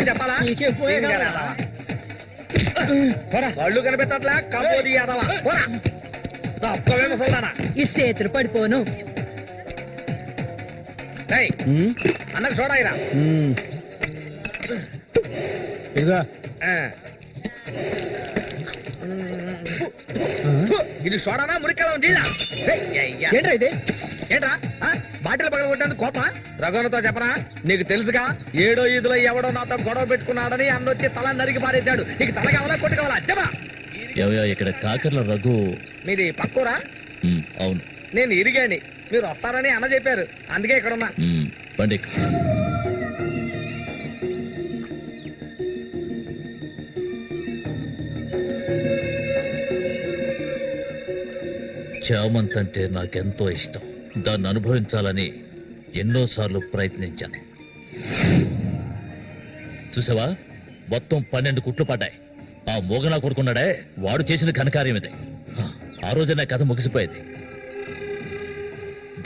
చెప్పాలా? కళ్ళు కనిపించట్లా, కంపోది యాదవా. ఈ చేతులు పడిపోను. అన్నకు చూడాయిరా. ఇదిగా ఇది చూడనా, మురికాల నీళ్ళ. ఏంట్రా ఇది? ఏంట్రా బాటిల్ పగల కొట్టేందుకు కోప? రఘునతో చెప్పరా, నీకు తెలుసుగా 7వ ఈదులో ఎవడో నాతో గొడవ పెట్టుకున్నాడని అన్నొచ్చి తల నరికి పారేశాడు. నీకు తల కావాలా, కొట్టు కావాలా చెప్పా? ఇక్కడ కాకర్ల రఘు. మీది పక్కూరా? అవును. నేను ఇరిగాని మీరు వస్తారని అన్న చెప్పారు, అందుకే ఇక్కడ ఉన్నా. బండి చామంతి అంటే నాకెంతో ఇష్టం. దాన్ని అనుభవించాలని ఎన్నోసార్లు ప్రయత్నించాను. చూసావా, మొత్తం 12 కుట్లు పడ్డాయి. ఆ మోగనా కొడుకున్నాడే, వాడు చేసిన ఘనకార్యం ఇదే. ఆ రోజే నా కథ ముగిసిపోయేది.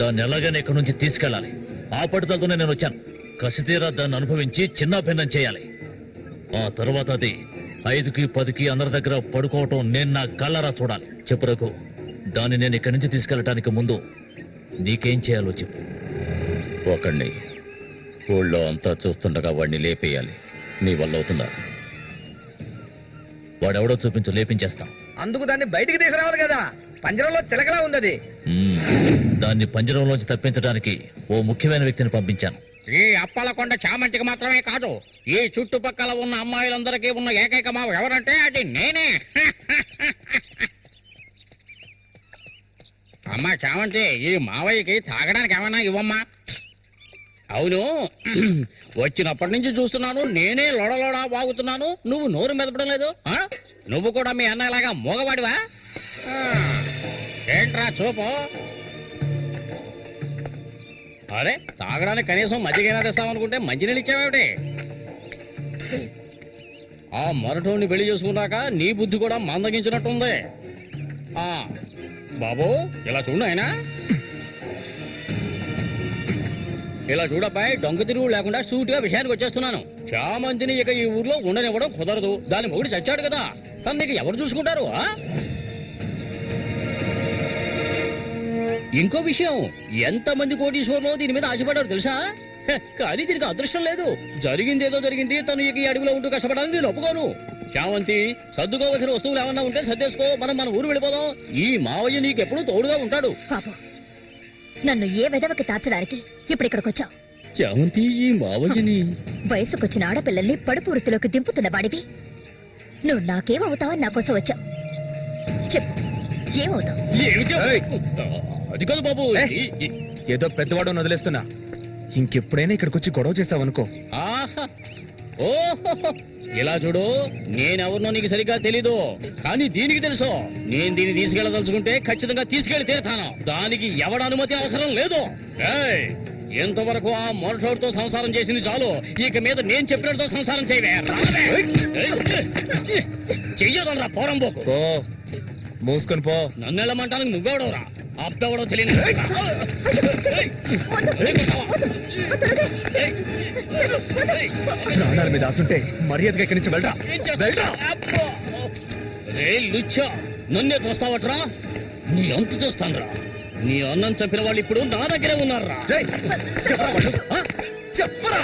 దాన్ని ఎలాగైనా ఇక్కడి నుంచి తీసుకెళ్ళాలి. ఆ పట్టుదలతోనే నేను వచ్చాను. కసితీరా దాన్ని అనుభవించి చిన్న భిన్నం చేయాలి. ఆ తర్వాత అది 5కి 10కి అందరి దగ్గర పడుకోవటం నేను నా కళ్ళరా చూడాలి. చెప్పురకు దాన్ని నేను ఇక్కడి నుంచి తీసుకెళ్ళటానికి ముందు నీకేం చేయాలో చెప్పు. ఒకడిని ఊళ్ళో అంతా చూస్తుండగా వాడిని లేపేయాలి. నీ వల్ల అవుతుందా? వాడెవడో చూపించు, లేపించేస్తాం. అందుకు దాన్ని బయటికి తీసుకురావాలి కదా, పంజరంలో చిలకలా ఉంది అది. దాన్ని పంజరంలోంచి తప్పించడానికి ఓ ముఖ్యమైన వ్యక్తిని పంపించాను. ఈ అప్పలకొండ చామంతికి మాత్రమే కాదు, ఈ చుట్టుపక్కల ఉన్న అమ్మాయిలందరికీ ఉన్న ఏకైక మావ ఎవరంటే అది నేనే. అమ్మా చామంతి, ఈ మావయ్యకి తాగడానికి ఏమన్నా ఇవ్వమ్మా. అవును, వచ్చినప్పటి నుంచి చూస్తున్నాను, నేనే లొడలోడా వాగుతున్నాను, నువ్వు నోరు మెదపడం లేదు. నువ్వు కూడా మీ అన్నలాగా మూగవాడివా? ఏంట్రా చూపు? అరే, తాగడానికి కనీసం మజ్జిగైనా తెస్తామనుకుంటే మంచినీళ్ళు ఇచ్చావేమిటి? ఆ మరటోని పెళ్లి చేసుకున్నాక నీ బుద్ధి కూడా మందగించినట్టుంది. బాబు, ఇలా చూడు ఆయన, ఇలా చూడబ్బాయి, డొంక తిరుగు లేకుండా సూటిగా విషయానికి వచ్చేస్తున్నాను. చామంతిని ఇక ఈ ఊర్లో ఉండనివ్వడం కుదరదు. దాని మొగుడు చచ్చాడు కదా, తను నీకు ఎవరు చూసుకుంటారు? ఇంకో విషయం, ఎంతమంది కోటీశ్వర్లో దీని మీద ఆశపడ్డారు తెలుసా? కానీ దీనికి అదృష్టం లేదు. జరిగిందేదో జరిగింది, తను ఇక ఈ అడవిలో ఉంటూ కష్టపడాలని నేను ఒప్పుకోను. చామంతి, సర్దుకోవలసిన వస్తువులు ఏమన్నా ఉంటే సర్దేసుకో, మనం మన ఊరు వెళ్ళిపోదాం. ఈ మావయ్య నీకెప్పుడు తోడుగా ఉంటాడు. నన్ను ఏ విధవకి తార్చడానికి ఇప్పుడు ఇక్కడికి వచ్చావు? చామంతి, ఈ మావయ్యని వయసుకొచ్చిన ఆడపిల్లల్ని పడుపు వృత్తిలోకి దింపుతున్న వాడివి నువ్వు నాకేమవుతావని నా కోసం వచ్చావు. చెప్పు, ఏమవుతావు? అది కాదు బాబు, ఏదో పెద్దవాడు వదిలేస్తున్నా. ఇంకెప్పుడైనా ఇక్కడికి వచ్చి గొడవ చేసావనుకో. ఓహో, ఇలా చూడు, నేనెవరినో నీకు సరిగ్గా తెలీదు, కానీ దీనికి తెలుసు. నేను దీన్ని తీసుకెళ్ళదలుచుకుంటే ఖచ్చితంగా తీసుకెళ్లి తీరుతాను. దానికి ఎవడ అనుమతి అవసరం లేదు. ఎంతవరకు ఆ మొరటోడితో సంసారం చేసింది చాలు. ఇక మీద నేను చెప్పినతో సంసారం చేయవే. చెయ్యదలరా పోరంబోకు. మూసుకొని పో. నన్ను వెళ్ళమంటానికి నువ్వెవడవరా? అబ్బెవడో తెలియదు. ప్రాణాల మీద ఆసుంటే మర్యాదగా ఇక్కడి నుంచి వెళ్ళరా. లుచ్చా, నన్నే తోస్తావట్రా? నీ అంతు చూస్తానురా. నీ అన్నం చంపిన వాళ్ళు ఇప్పుడు నా దగ్గరే ఉన్నారా? చెప్పరా,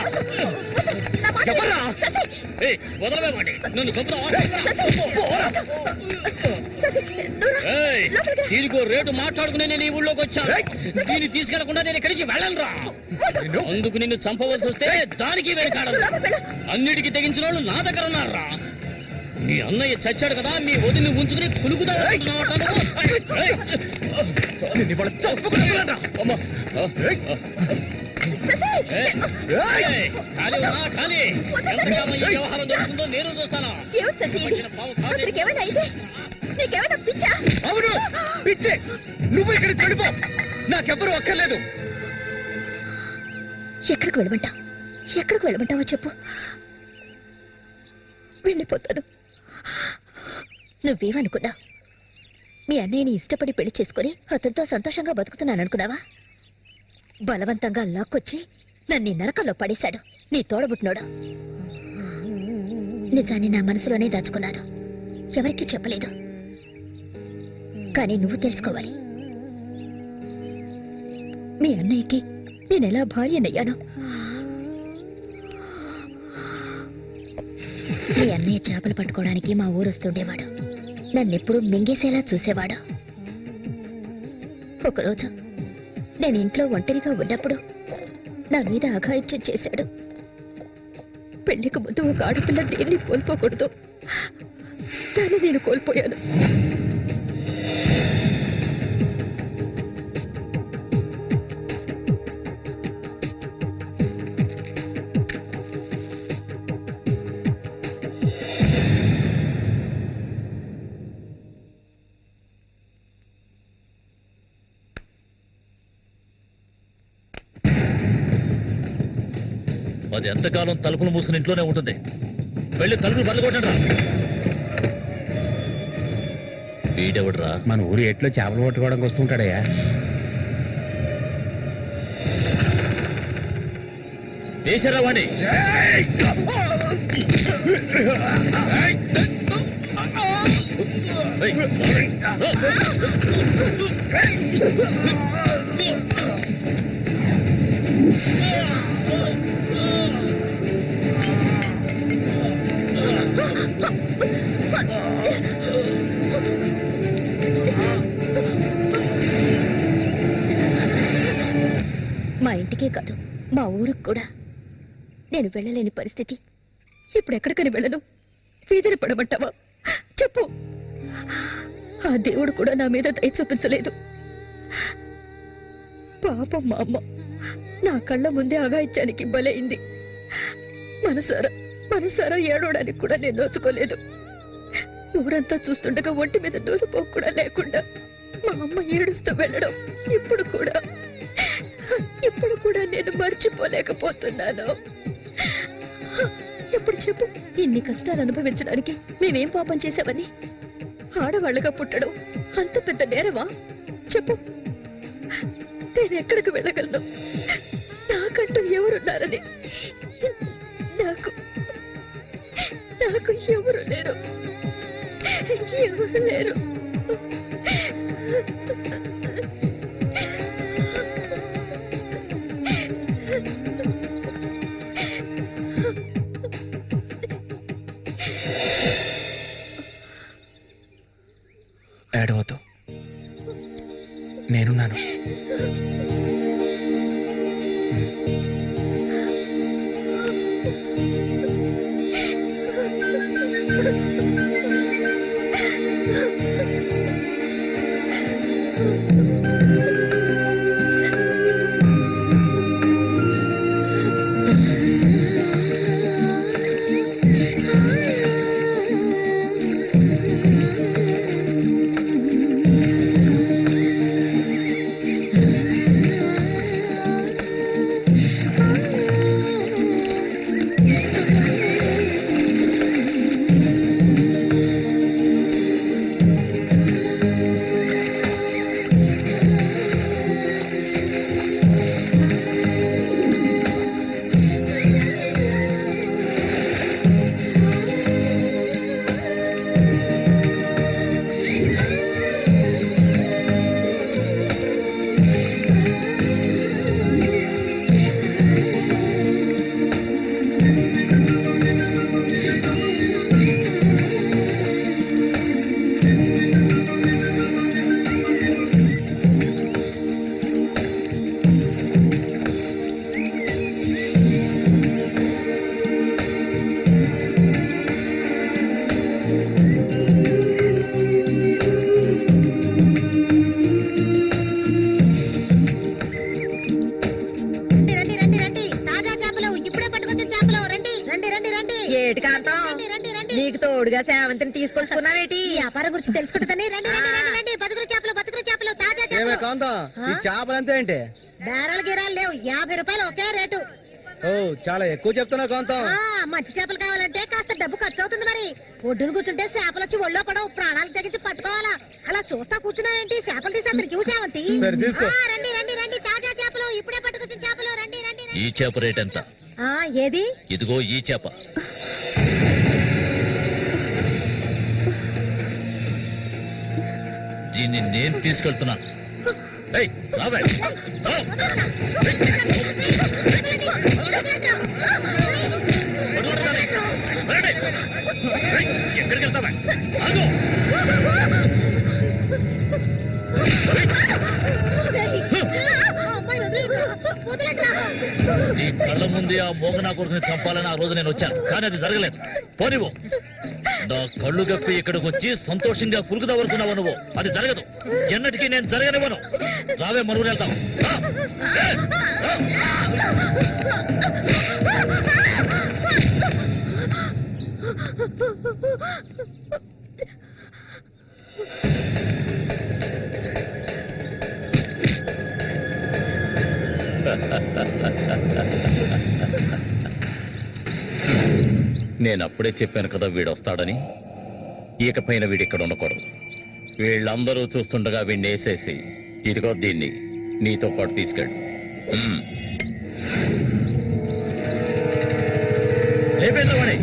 చెప్పరా. వదలవేమండి, నన్ను దీనికో రేటు మాట్లాడుకునే నేను ఈ ఊళ్ళోకి వచ్చాను. దీన్ని తీసుకెళ్లకుండా నేను ఇక్కడికి వెళ్ళనురా. అందుకు నిన్ను చంపవలసి వస్తే దానికి వెనకాడరు. అన్నిటికీ తెగించిన వాళ్ళు నా దగ్గర ఉన్నారా? మీ అన్నయ్య చచ్చాడు కదా, మీ వదిని ఉంచుకుని కులుకుతా. వ్యవహారం జరుగుతుందో నేను చూస్తాను. అవును, పిచ్చే. నువ్వు ఇక్కడ చెడిపో, నాకెవ్వరూ అక్కర్లేదు. ఎక్కడికి వెళ్ళమంటావు? ఎక్కడికి వెళ్ళమంటావో చెప్పు, వెళ్ళిపోతాను. నువ్వేమనుకున్నా? మీ అన్నయ్యని ఇష్టపడి పెళ్లి చేసుకుని అతనితో సంతోషంగా బతుకుతున్నాను అనుకున్నావా? బలవంతంగా లాక్కొచ్చి నన్ను నరకంలో పడేశాడు నీ తోడబుట్టినోడు. నిజాన్ని నా మనసులోనే దాచుకున్నాను, ఎవరికీ చెప్పలేదు. కానీ నువ్వు తెలుసుకోవాలి, మీ అన్నయ్యకి నేనెలా భార్యనయ్యాను. మీ అన్నయ్య చేపలు పట్టుకోవడానికి మా ఊరొస్తుండేవాడు. నన్నెప్పుడు మింగేసేలా చూసేవాడు. ఒకరోజు నేను ఇంట్లో ఒంటరిగా ఉన్నప్పుడు నా మీద అఘాయిత్యం చేశాడు. పెళ్లికి ముందు ఒక ఆడపిల్ల దేన్ని కోల్పోకూడదు, దాన్ని నేను కోల్పోయాను. అది ఎంతకాలం తలుపులు మూసుకుని ఇంట్లోనే ఉంటుంది. వెళ్ళి తలుపులు బదలగొట్టండి. వీడెవడ్రా? మన ఊరి ఎట్లో చేపలు పట్టుకోవడానికి వస్తుంటాడయ్యా. వేసారా వాణ్ణి? మా ఇంటికే కాదు, మా ఊరికి కూడా నేను వెళ్ళలేని పరిస్థితి. ఇప్పుడు ఎక్కడికని వెళ్ళను? వీధిని పడమంటావా? చెప్పు. ఆ దేవుడు కూడా నా మీద దయ చూపించలేదు. పాపం మా అమ్మ నా కళ్ళ ముందే అగాయిత్యానికి బలైంది. మనసారా ఏడవడానికి కూడా నేను నోచుకోలేదు. ఊరంతా చూస్తుండగా ఒంటి మీద నూలుపో కూడా లేకుండా మా అమ్మ ఏడుస్తూ వెళ్ళడం ఇప్పుడు కూడా నేను మర్చిపోలేకపోతున్నాను. ఎప్పుడు చెప్పు, ఇన్ని కష్టాలు అనుభవించడానికి మేమేం పాపం చేశామని? ఆడవాళ్ళగా పుట్టడం అంత పెద్ద నేరమా? చెప్పు. నేను ఎక్కడికి వెళ్ళగలను? నాకంటూ ఎవరున్నారని నాకు ఎవరు లేరు. ఏడవద్దు, నేనున్నాను. నీకు తోడుగా సేవంతిని తీసుకొచ్చుకున్నావేటి? వ్యాపారం గురించి తెలుసుకుంటుందని. రండి రండి రండి రండి. బతుకులు చేపలు తాజా చేపలు. చేపలు అంతే ఏంటి? బేరాలు గిరాలు లేవు. 50 రూపాయలు ఒకే రేటు. ఓ చాలా ఎక్కువ చెప్తున్నా కాంతం. మంచి చేపలు కావాలంటే కాస్త డబ్బు ఖర్చు అవుతుంది. మరి ఒడ్డును కూర్చుంటే చేపలు వచ్చి ఒళ్ళో పడవు. ప్రాణాలు తెగించి పట్టుకోవాలా. అలా చూస్తా కూర్చున్నావేంటి? చేపలు తీసి అతనికి సేవంతి. రండి రండి రండి. తాజా చేపలు ఇప్పుడే పట్టుకొచ్చిన చేపలు. రండి రండి. ఈ చేప రేట్ ఎంత? ఏది? ఇదిగో ఈ చేప. దీన్ని నేను తీసుకెళ్తున్నాను. ఎక్కడికి వెళ్తావా? నీ కళ్ళ ముందే ఆ మోగనా కొడుకుని చంపాలని ఆ రోజు నేను వచ్చాను, కానీ అది జరగలేదు. పోనివ్వు. నా కళ్ళు గప్పి ఇక్కడికి వచ్చి సంతోషంగా పురుగుదావనుకున్నావు నువ్వు. అది జరగదు. ఎన్నటికీ నేను జరగనివ్వను. రావే, మన ఊరు వెళ్తాం. నేను అప్పుడే చెప్పాను కదా వీడు వస్తాడని. ఇకపైన వీడిక్కడ ఉండకూడదు. వీళ్ళందరూ చూస్తుండగా వీడిని వేసేసి ఇదిగో దీన్ని నీతో పాటు తీసుకెళ్ళు. లేపేద్దామని.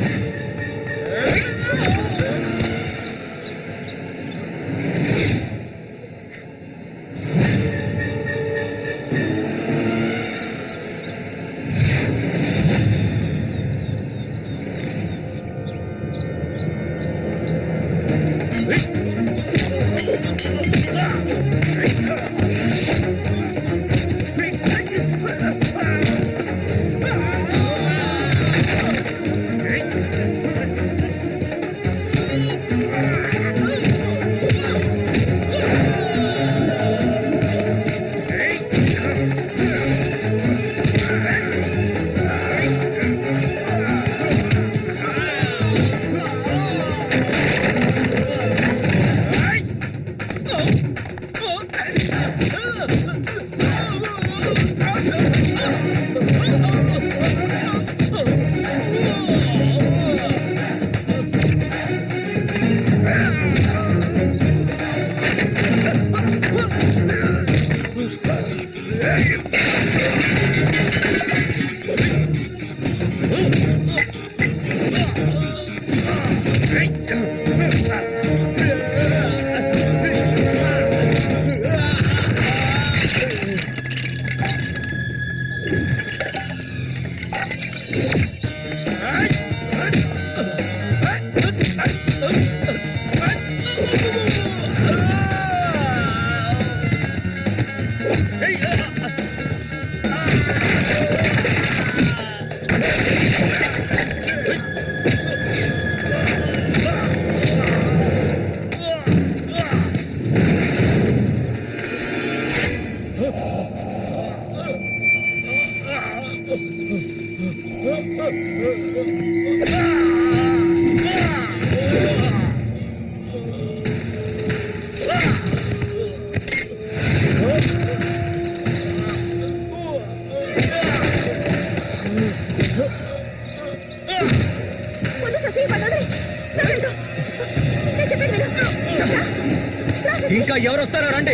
ఇంకా ఎవరు వస్తారో రండి.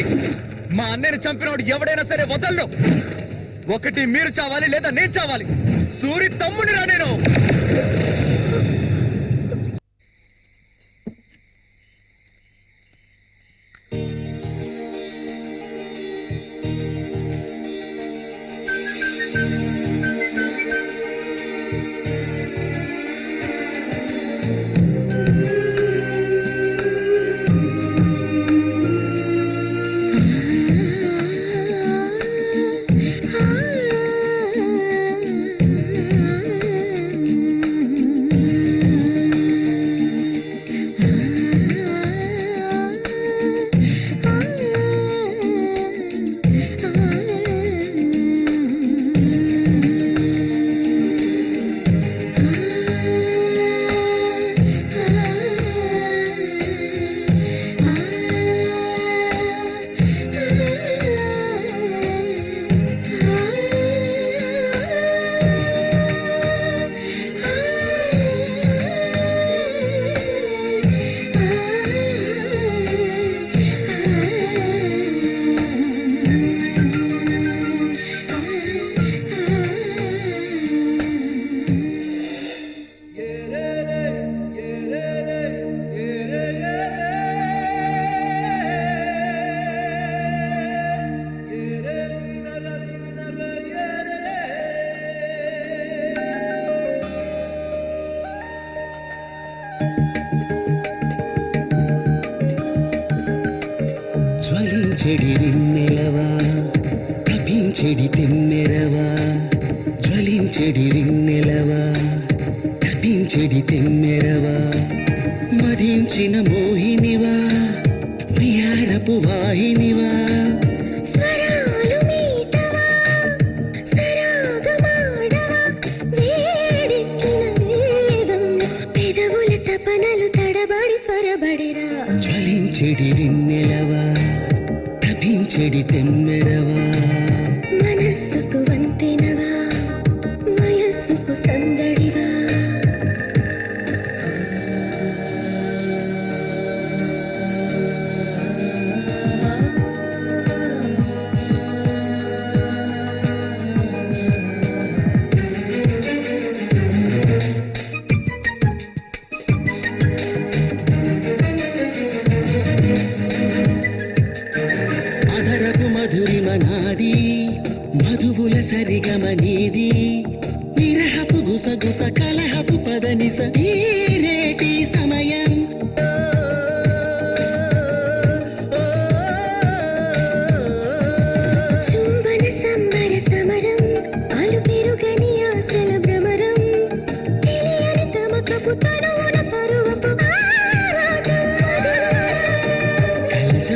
మా అన్నయ్యను చంపినోడు ఎవడైనా సరే వదలను. ఒకటి మీరు చావాలి లేదా నేను చావాలి. సూరి తమ్ముని రా నేను. జ్వలించెడి రిన్నెలవా, తపించెడి తెమ్మెరవా. జ్వలించెడి రిన్నెలవా, తపించెడి తెమ్మెరవా. మదించిన మోహినివా, ప్రియారపు వాహినివా. స్వరాలు మీటవా, సరాగమాడవా. వేడెక్కిన వేగం పెదవుల తపనలు తడబడి త్వరబడిరా. జ్వలించెడి రిన్నెలవా, తపించెడి తెమ్మెరవా. మనస్సుకు వంతెనవా, వయస్సుకు సందడివా.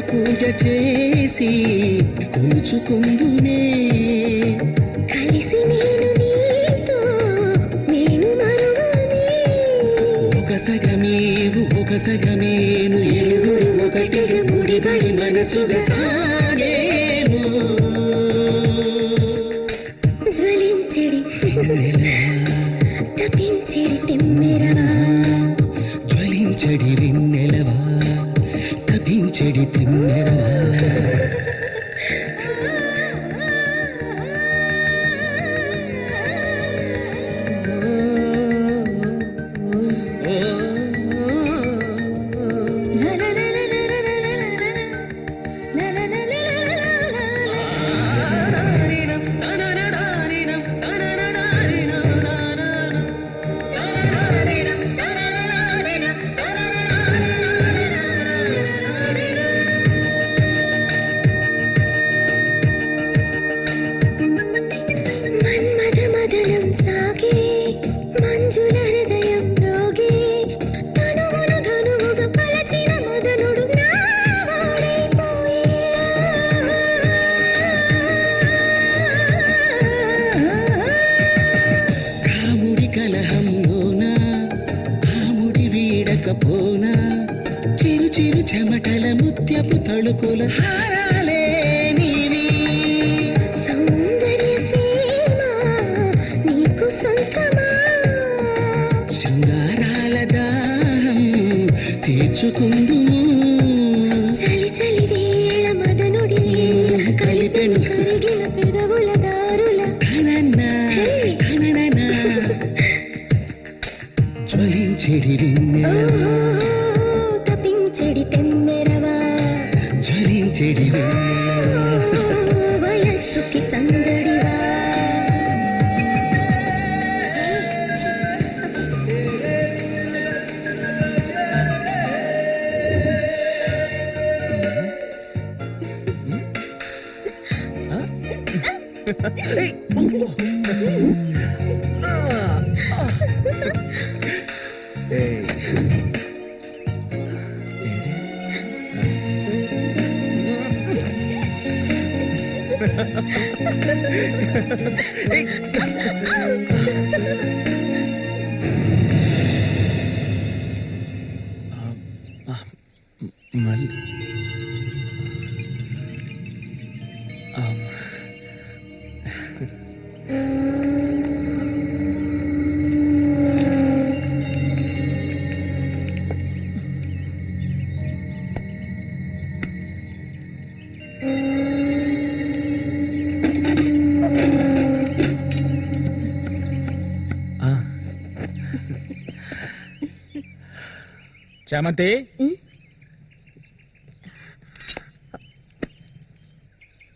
పూజ చేసి కూర్చుకుందునే కలిసి నేను నీతో నేను మరువనే ఒక సగమేవు ఒక సగమేను ఏడుగురు ఒకటిగా ముడిపడి మనసుగా సాగేను జ్వలించెడి తప్పించెడి తెమ్మెరవా జ్వలించడి వెన్నెలవా తపించడి తెమ్మెరవా మన్మథ మదనం సాగే మంజుల హృదయం రోగే తనువును ధనువుగా పలచిన మదనుడు నా కాముడి కలహంలోనా కాముడి వీడకపోనా చిరు చిరు చెమటల ముత్యపు తళుకుల హారాలే నీవి సౌందర్య సీమ నీకు సొంతమా శృంగారాల దాహం తీర్చుకుందుము చలి చలి వేళ మదనుడి కలిపెను కరిగిన పెదవుల దారుల ధనన్నా ధనననా జ్వలించెడి వెన్నెలవా తప్పించెడి తెమ్మెరవా జ్వలించెడి వెన్నెలవా వయస్సుకి సందడివా మళ్ళీ చామంతి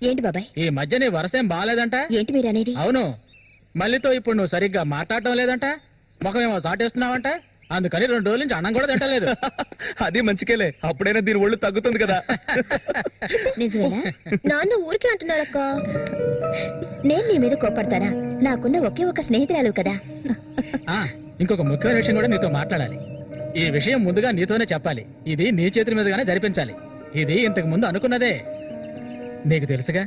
ఏంటి బాబాయ్ ఈ మధ్య నీ వరసేం బాగాలేదంట ఏంటి మీరు అనేది అవును మళ్ళీతో ఇప్పుడు నువ్వు సరిగ్గా మాట్లాడటం లేదంట ముఖమేమో సాటేస్తున్నావంట అందుకని 2 రోజుల నుంచి అన్నం కూడా తింటలేదు అది మంచికేలే అప్పుడైనా దీని ఒళ్ళు తగ్గుతుంది కదా నిజమేనా నాన్న ఊరికే అంటున్నారక్క నేను నీ మీద కోపడతానా నాకున్న ఒకే ఒక స్నేహితురాలు కదా ఇంకొక ముఖ్యమైన విషయం కూడా నీతో మాట్లాడాలి ఈ విషయం ముందుగా నీతోనే చెప్పాలి ఇది నీ చేతుల మీదుగానే జరిపించాలి ఇది ఇంతకు ముందు అనుకున్నదే నీకు తెలుసుగా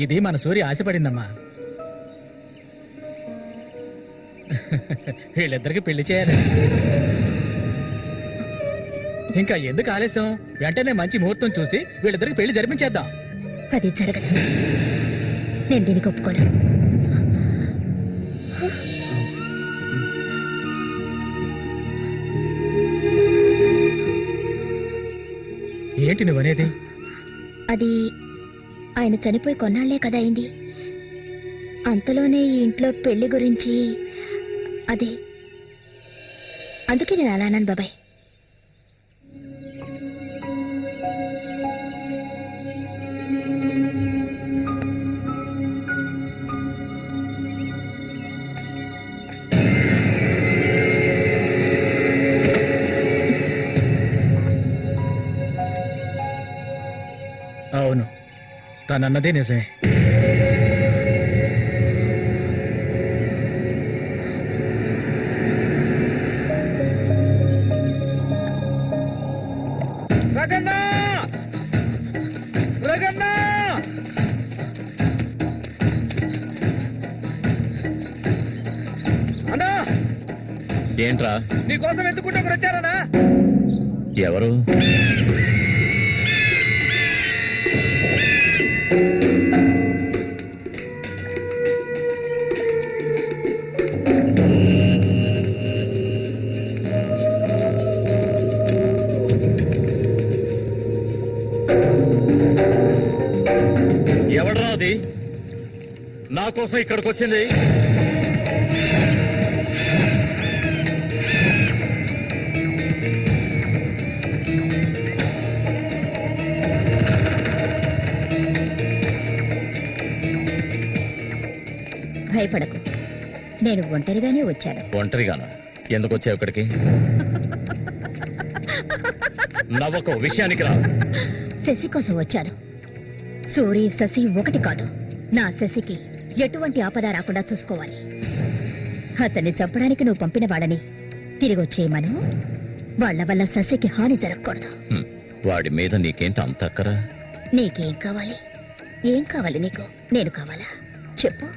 ఇది మన సూర్య ఆశపడిందమ్మా వీళ్ళిద్దరికి పెళ్లి చేయాలి ఇంకా ఎందుకు ఆలస్యం వెంటనే మంచి ముహూర్తం చూసి వీళ్ళిద్దరికి పెళ్లి జరిపించేద్దాం అది జరగదు నేను దీనికి ఒప్పుకోను ఏంటి నువ్వనేది అది ఆయన చనిపోయి కొన్నాళ్లే కదా అయింది అంతలోనే ఈ ఇంట్లో పెళ్లి గురించి అదే అందుకే నేను అలా అన్నాను బాబాయ్ అవును తనన్నదే నిజమే ఏంట్రా? నీకోసం ఎందుకుంటే ఒకరు వచ్చారనా? ఎవరు? ఎవడ్రా అది నా కోసం ఇక్కడికి వచ్చింది? భయపడకు, నేను ఒంటరిగానే వచ్చాను. ఒంటరిగానా? ఎందుకు వచ్చావు ఇక్కడికి? నవ్వకు, విషయానికి రా. శశి కోసం వచ్చాను. సూరి శశి ఒకటి కాదు. నా శశికి ఎటువంటి ఆపద రాకుండా చూసుకోవాలి. అతన్ని చంపడానికి నువ్వు పంపిన వాడని తిరిగి వచ్చేయమను. వాళ్ల వల్ల శశికి హాని జరగకూడదు. వాడి మీద నీకేంటి అంత అక్కరా? నీకేం కావాలి? ఏం కావాలి నీకు? నేను కావాలా? చెప్పు.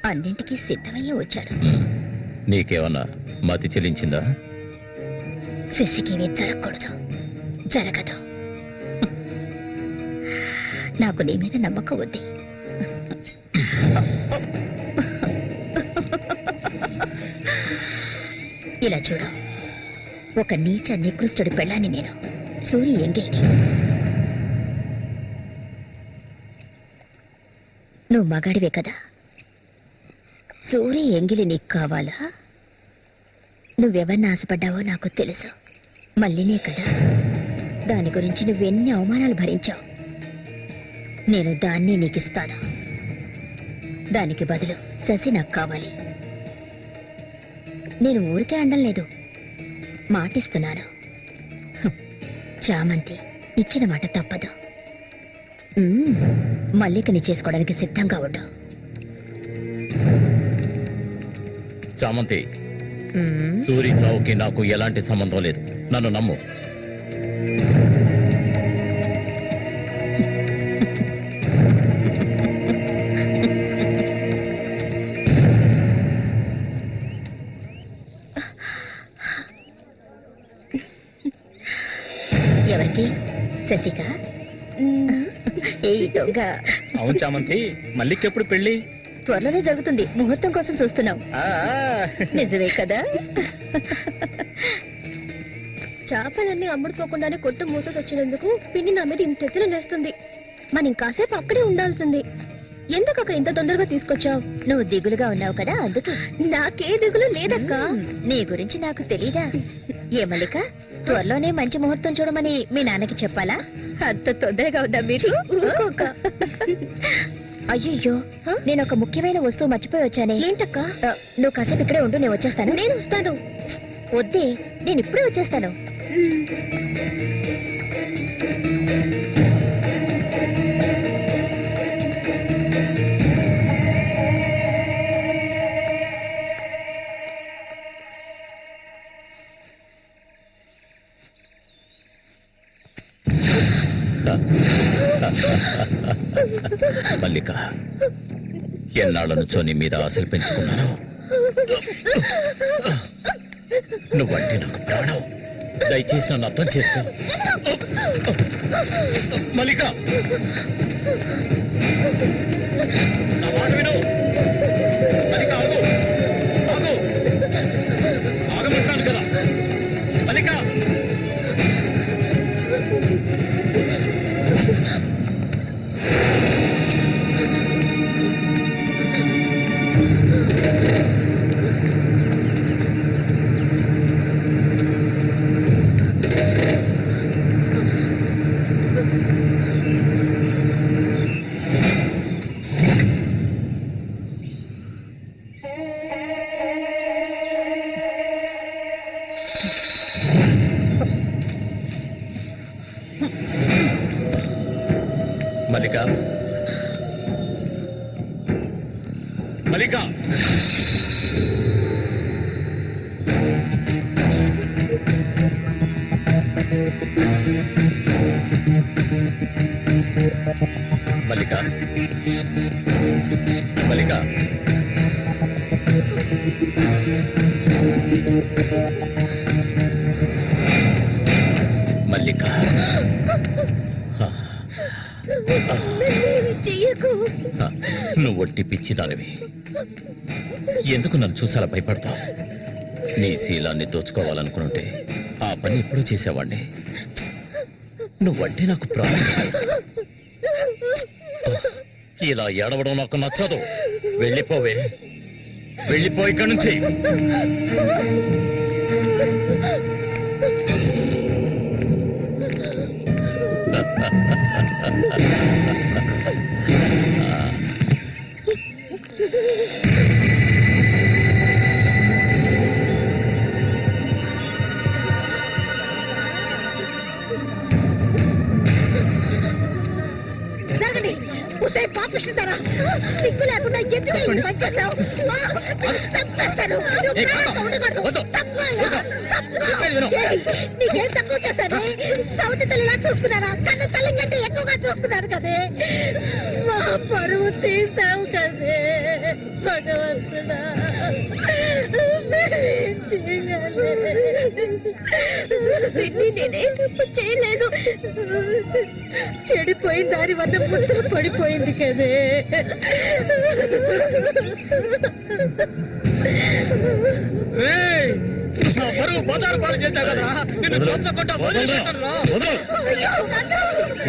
అన్నింటికీ సిద్ధమయ్యే వచ్చాను. నీకేమన్నా మతి చెల్లించిందా? శశికేమీ జరగకూడదు. జరగదు. నాకు నీ మీద నమ్మకం ఉంది. ఇలా చూడు, ఒక నీచ నికృష్టుడి పెళ్ళాన్ని నేను, సూరి ఎంగిల్ని. నువ్వు మగాడివే కదా? సూరి ఎంగిలి నీకు కావాలా? నువ్వెవరిని ఆశపడ్డావో నాకు తెలుసు. మళ్ళీనే కదా. దాని గురించి నువ్వెన్ని అవమానాలు భరించావు. నేను దాన్ని నీకిస్తాను. దానికి బదులు శశి నాకు కావాలి. నేను ఊరికే అండం లేదు, మాటిస్తున్నాను. చామంతి ఇచ్చిన మాట తప్పదు. మల్లికని చేసుకోవడానికి సిద్ధంగా ఉండు. చామంతి, సూరి చావుకి నాకు ఎలాంటి సంబంధం లేదు. నన్ను నమ్ము. ఎవరికి? శశికా? ఏ దొంగ. అవును చామంతి, మల్లికెప్పుడు పెళ్లి? త్వరలోనే జరుగుతుంది. ముహూర్తం కోసం చూస్తున్నాం. నిజమే కదా? చేపలన్నీ అమ్ముడుపోకుండానే కొట్టు మూసేసి వచ్చినందుకు పిన్ని నా మీద ఇంత ఎత్తున లేస్తుంది. మనం ఇంకాసేపు అక్కడే ఉండాల్సింది. ఎందుకక్క ఇంత తొందరగా తీసుకొచ్చావు? నువ్వు దిగులుగా ఉన్నావు కదా, అందుకే. నాకే దిగులు లేదక్క. నీ గురించి నాకు తెలీదా? ఏ మల్లిక, త్వరలోనే మంచి ముహూర్తం చూడమని మీ నాన్నకి చెప్పాలా? అంత తొందరగా ఉందా మీరు? అయ్యయ్యో, నేను ఒక ముఖ్యమైన వస్తువు మర్చిపోయి వచ్చానే. ఏంటక్క? నువ్వు కాసేపు ఇక్కడే ఉండు, నేను వచ్చేస్తాను. నేను వస్తాను. వద్దే, నేను ఇప్పుడే వచ్చేస్తాను. మల్లిక, ఎన్నాళ్ళ నుంచో నీ మీద ఆశలు పెంచుకున్నాను. నువ్వంటే నాకు ప్రాణం. దయచేసి నన్ను అర్థం చేసుకో. మల్లిక, నా మాట విను. మల్లిక, ఆగు, ఆగు, ఆగమంటాను కదా. మల్లిక, మల్లిక, మల్లిక, మల్లిక, మల్లిక, చెయ్యకు. నువ్వు ఒట్టి పిచ్చిదానివి. ఎందుకు నన్ను చూసాలా భయపడతావు? నీ శీలాన్ని దోచుకోవాలనుకుంటే ఆ పని ఎప్పుడూ చేసేవాడిని. నువ్వంటే నాకు ప్రాణం. ఇలా ఏడవడం నాకు నచ్చదు. వెళ్ళిపోవే, వెళ్ళిపో ఇక్కడి నుంచి. పాపిస్తారా? సిగ్గు లేకుండా ఎందుకు ఈ పని చేశావు? చంపేస్తాను. నీకేం తక్కువ చేశాను? సౌతి తల్లిలా చూసుకున్నారా? కన్ను తల్లి కంటే ఎక్కువగా చూసుకున్నారు కదే. మా పరువు తీసావు కదే భగవంతుడా. నేనే తప్పు చేయలేదు. చెడిపోయిన దాని వల్ల ముద్ర పడిపోయింది కదే.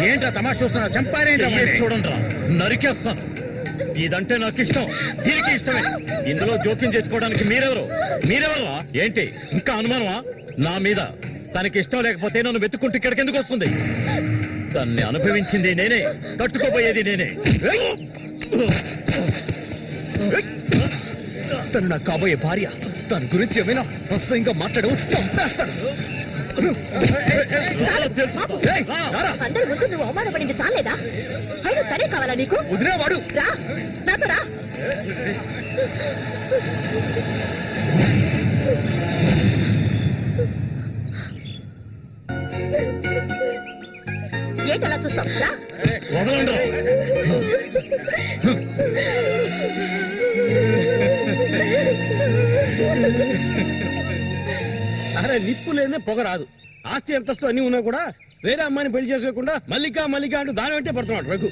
ఏంట్రా తమాషా చూస్తున్నా? చంపారేంటి? చూడండి, నరికేస్తాను. ఇదంటే నాకు ఇష్టం, దీనికి ఇష్టమే. ఇందులో జోక్యం చేసుకోవడానికి మీరెవరా? ఏంటి ఇంకా అనుమానమా నా మీద? తనకి ఇష్టం లేకపోతే నన్ను వెతుక్కుంటూ ఇక్కడికి ఎందుకు వస్తుంది? దాన్ని అనుభవించింది నేనే, కట్టుకోబోయేది నేనే. తను నాకు కాబోయే భార్య. తన గురించి ఏమైనా అసహ్యంగా మాట్లాడు, చంపేస్తాడు. అందరి ముందు నువ్వు అవమానపడింది చాలేదా? అయినా తనే కావాలా నీకు? వదిలేవాడు. రా నాతో రా. ఏంటలా చూస్తావు? రా. అరే నిప్పు లేదే పొగ రాదు. ఆస్తి అంతస్తు అన్ని ఉన్నా కూడా వేరే అమ్మాయిని పెళ్లి చేసుకోకుండా మల్లిక అంటూ దాని వెంటే పడుతున్నాడు రఘు.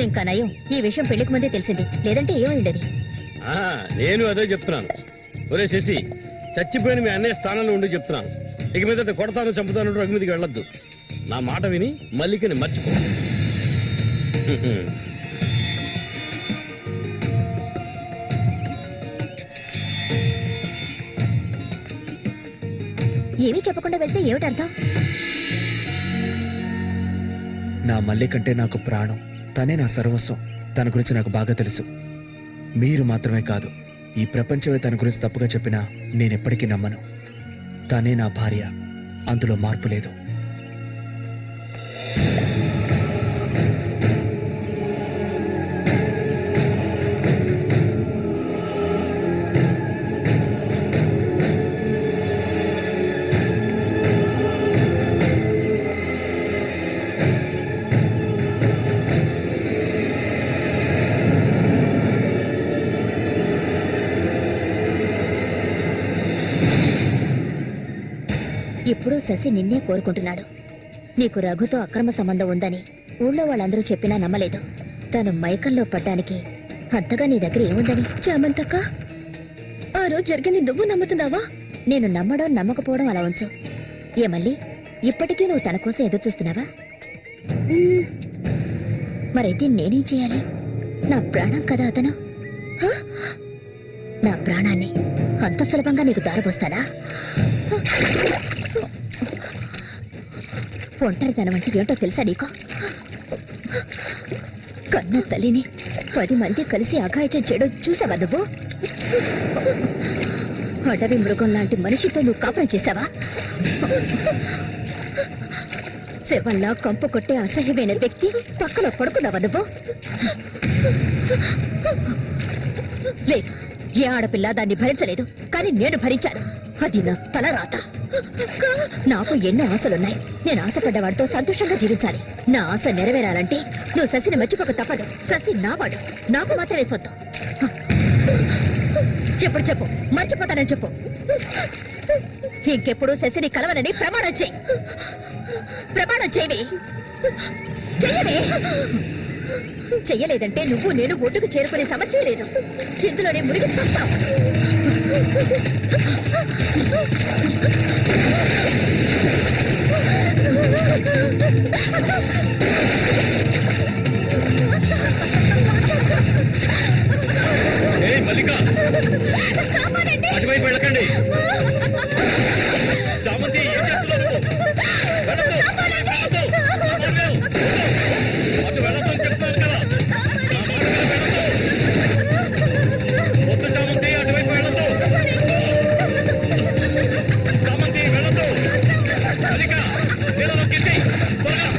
ఇంకా నయం ఈ విషయం పెళ్లికి ముందే తెలిసింది, లేదంటే ఏమైండది? నేను అదే చెప్తున్నాను. ఒరే శశి, చచ్చిపోయిన మీ అన్నయ్య స్థానంలో ఉండి చెప్తున్నాను. ఇక మీద కొడతాను చంపుతాను రఘు మీదకి వెళ్ళొద్దు. నా మాట విని మల్లికని మర్చిపో. ఏమీ చెప్పకుండా వెళ్తే ఏమిటర్థం? నా మల్లి కంటే నాకు ప్రాణం. తనే నా సర్వస్వం. తన గురించి నాకు బాగా తెలుసు. మీరు మాత్రమే కాదు, ఈ ప్రపంచమే తన గురించి తప్పుగా చెప్పినా నేనెప్పటికీ నమ్మను. తనే నా భార్య, అందులో మార్పు లేదు. ఇప్పుడు శశి నిన్నే కోరుకుంటున్నాడు. నీకు రఘుతో అక్రమ సంబంధం ఉందని ఊళ్ళో వాళ్ళందరూ చెప్పినా నమ్మలేదు. తను మైకంలో పడ్డానికి అంతగా నీ దగ్గర ఏముందని? చామంతక్క, ఆ రోజు జరిగింది నువ్వు నమ్ముతున్నావా? నేను నమ్మడం నమ్మకపోవడం అలా ఉంచు. ఏమల్లి, ఇప్పటికీ నువ్వు తన కోసం ఎదురు చూస్తున్నావా? మరైతే నేనేం చేయాలి? నా ప్రాణం కదా అతను. నా ప్రాణాన్ని అంత సులభంగా నీకు దారపోస్తానా? ఒంటరితనం అంటే ఏంటో తెలుసా నీకు? కన్న తల్లిని 10 మంది కలిసి అఘాయిత్యం చేయడం చూసావా నువ్వు? అడవి మృగం లాంటి మనిషితో నువ్వు కాపురం చేశావా? శవంలా కంపు కొట్టే అసహ్యమైన వ్యక్తి పక్కలో పడుకున్నావా నువ్వు? లేదు, ఏ ఆడపిల్ల దాన్ని భరించలేదు, కానీ నేను భరించాను. అది నా తలరాత. నాకు ఎన్నో ఆశలున్నాయి. నేను ఆశపడ్డవాడితో సంతోషంగా జీవించాలి. నా ఆశ నెరవేరాలంటే నువ్వు శశిని మర్చిపోక తప్పదు. శశి నావాడు, నాకు మాత్రమే సొత్తు. ఎప్పుడు చెప్పు, మర్చిపోతానని చెప్పు. ఇంకెప్పుడు శశిని కలవనని ప్రమాణం చెయ్యి. ప్రమాణం చేయవే. చెయ్యవే. చెయ్యలేదంటే నువ్వు నేను ఒడ్డుకు చేరుకునే సమస్య లేదు. ఇందులోనే మునిగి చస్తావు. అటువైపు వెళ్ళకండి. చామంతి ఏం చేస్తున్నావు అటు వెళ్ళదని చెప్తాను కదా. వద్దు చామంతి, అటువైపు వెళ్ళదు. చామంతి వెళ్ళదు. మల్లిక నీళ్ళలోకి త్వరగా.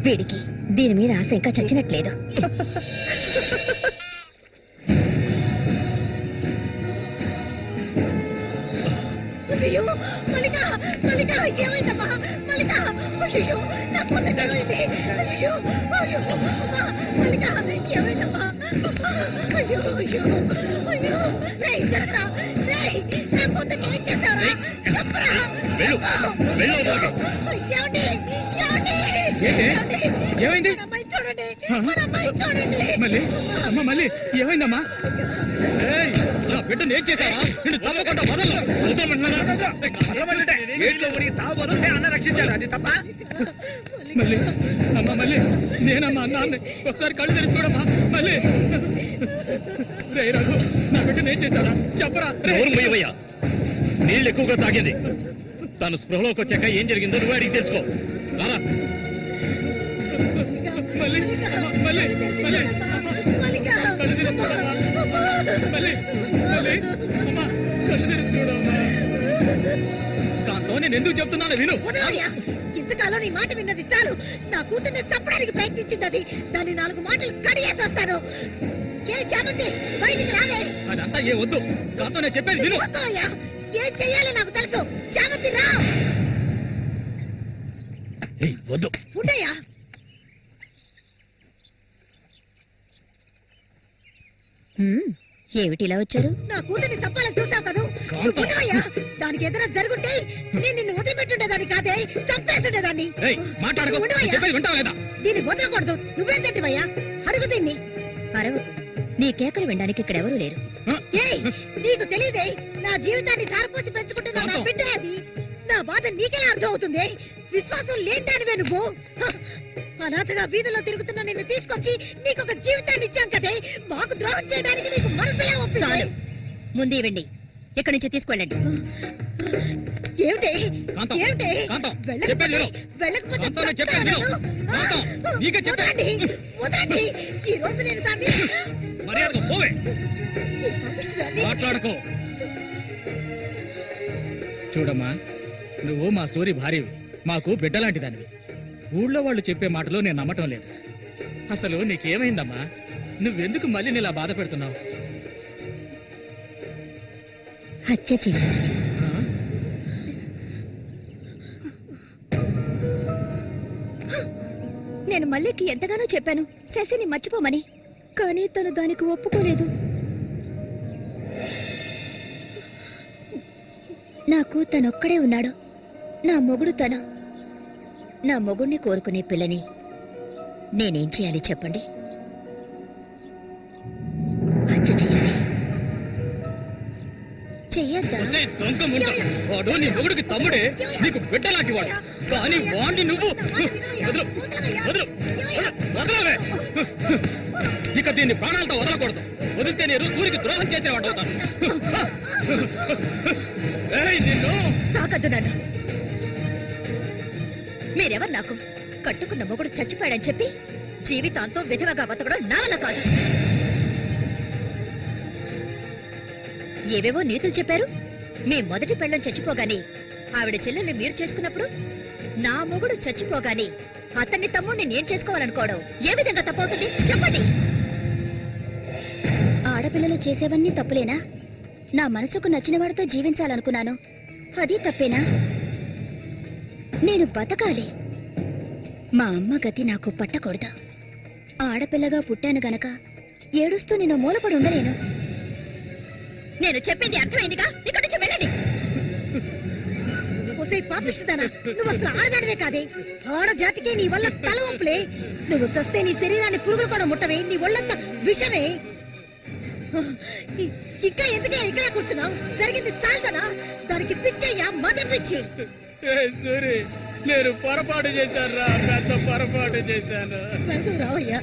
వీడికి దీని మీద ఆశ ఇంకా చచ్చినట్లేదు. అయ్యో మల్లిక, మల్లిక ఏమైందమ్మా? మల్లిక అయ్యో నా కూతురు ఏమైంది? అయ్యో అయ్యో అమ్మా మల్లిక ఏమైందమ్మా? అయ్యో అయ్యో అయ్యో రేయ్ జరగరా రేయ్, నా కూతురు ఏం చేశారా? చెప్పరా. ఏమండి ఏమైంది? చూడండి, మన అమ్మాయి చూడండి. మళ్ళీ అమ్మ మళ్ళీ ఏమైందమ్మా? నా బిడ్డను ఏం చేశావా? నిన్ను చంపకుండా అన్న రక్షించాడు, అది తప్ప. మళ్ళీ అమ్మ మళ్ళీ నేనమ్మా అన్నాన్ని ఒకసారి కళ్ళు తెరిచి చూడమ్మా. మళ్ళీ రే రఘు, నా బిడ్డను ఏం చేశారా? చెప్పరా. నీళ్ళు ఎక్కువగా తాగింది. తను స్పృహలోకి వచ్చాక ఏం జరిగిందో నువ్వు అడిగి తెలుసుకో. రారా. మళ్ళీ మళ్ళీ మళ్ళీ కాంతో నేను ఎందుకు చెప్తున్నాను విను. ఇంతకాలం నీ మాట విన్నది చాలు. నా కూతుర్ని చంపడానికి ప్రయత్నించింది అది. దాన్ని 4 మాటలు కడిగేసి వస్తాను. చామంతి బయటికి రాలే. అదంతా ఏ వద్దు. కాంతో నేను చెప్పేది విను. ఏం చెయ్యాలో నాకు తెలుసు. చామంతి రా. వద్దు ఉండయ్యా. ఏమిటి ఇలా వచ్చారు? నా కూతుర్ని చంపాలని చూసావు కదా. ఉండవయ్యా. దానికి ఏదైనా జరుగుంటే నేను నిన్ను వదిలిపెట్టుండేదాన్ని కాదే, చంపేసుండేదాన్ని. దీన్ని వదలకూడదు. నువ్వేం తింటివయ్యా? అడుగు దీన్ని. అరవకు. నీ కేకలు వినడానికి ఇక్కడ ఎవరూ లేరు. ఏయ్, నీకు తెలియదే నా జీవితాన్ని ధారపోసి పెంచుకుంటున్నా నా బిడ్డ అది. నా బాధ నీకెలా అర్థం అవుతుంది? విశ్వాసం లేదానివే నువ్వు. అనాథగా వీధిలో తిరుగుతున్న నిన్ను తీసుకొచ్చి నీకు ఒక జీవితాన్ని ఇచ్చాం కదే. మాకు ద్రోహం చేయడానికి నీకు మనసులా ఒప్పించాలి. ముందు ఇవ్వండి, ఇక్కడి నుంచి తీసుకెళ్ళండి. ఏమిటి ఏమిటి? వెళ్ళకపోతే వదలండి. ఈ రోజు నేను దాన్ని మాట్లాడుకో. చూడమ్మా, నువ్వు మా సూరి భార్యవి, మాకు బిడ్డలాంటి దానివి. ఊళ్ళో వాళ్ళు చెప్పే మాటలు నేను నమ్మటం లేదు. అసలు నీకేమైందమ్మా? నువ్వెందుకు మళ్ళీ నీలా బాధ పెడుతున్నావు? హత్య చెయ్యి. నేను మల్లికి ఎంతగానో చెప్పాను శశిని మర్చిపోమని, కానీ తను దానికి ఒప్పుకోలేదు. నాకు తనొక్కడే ఉన్నాడు. నా మొగుడు తను. నా మొగుడిని కోరుకునే పిల్లని నేనేం చేయాలి చెప్పండి? హత్య చేయాలి. చెయ్యద్దా? వాడు నీ మొగుడికి తమ్ముడే, నీకు బిడ్డలాంటి వాడు. కానీ వాడిని నువ్వు వదలవే. ఇక దీన్ని ప్రాణాలతో వదలకూడదు. వదిలితే నేను సూరికి ద్రోహం చేసే వాడు అవుతాను. తాకద్దు నన్ను. మీరెవరు నాకు? కట్టుకున్న మొగుడు చచ్చిపోయాడని చెప్పి జీవితాంతో విధవగా బతకడం నా వల్ల కాదు. ఏవేవో నీతులు చెప్పారు. మీ మొదటి పెళ్ళం చచ్చిపోగానే ఆవిడ చెల్లెల్ని మీరు చేసుకున్నప్పుడు, నా మొగుడు చచ్చిపోగానే అతన్ని తమ్ముడిని నేను చేసుకోవాలనుకోవడం ఏ విధంగా తప్పవుతుంది చెప్పండి? ఆడపిల్లలు చేసేవన్నీ తప్పులేనా? నా మనసుకు నచ్చిన వాడితో జీవించాలనుకున్నాను, అది తప్పేనా? నేను బతకాలి. మా అమ్మ గతి నాకు పట్టకూడదు. ఆడపిల్లగా పుట్టాను గనక ఏడుస్తూ నేను మూలపడి ఉండలేను. నేను చెప్పింది అర్థమైందిగా, ఇక్కడి నుంచి వెళ్ళండి. ఒసే పాపిస్తానా, నువ్వు అసలు ఆడదానివే కాదే. ఆడజాతికి నీ వల్ల తల వంపులే. నువ్వు చస్తే నీ శరీరాన్ని పురుగులు కూడా ముట్టవే, నీ ఒళ్ళంతా విషమే. ఇంకా ఎందుకే ఇక్కడే కూర్చున్నావు? జరిగింది చాలుతానా? దానికి పిచ్చయ్యా, మద పిచ్చి. సూరి, నేను పొరపాటు చేశాను రా, పెద్ద పొరపాటు చేశాను. రావయ్యా.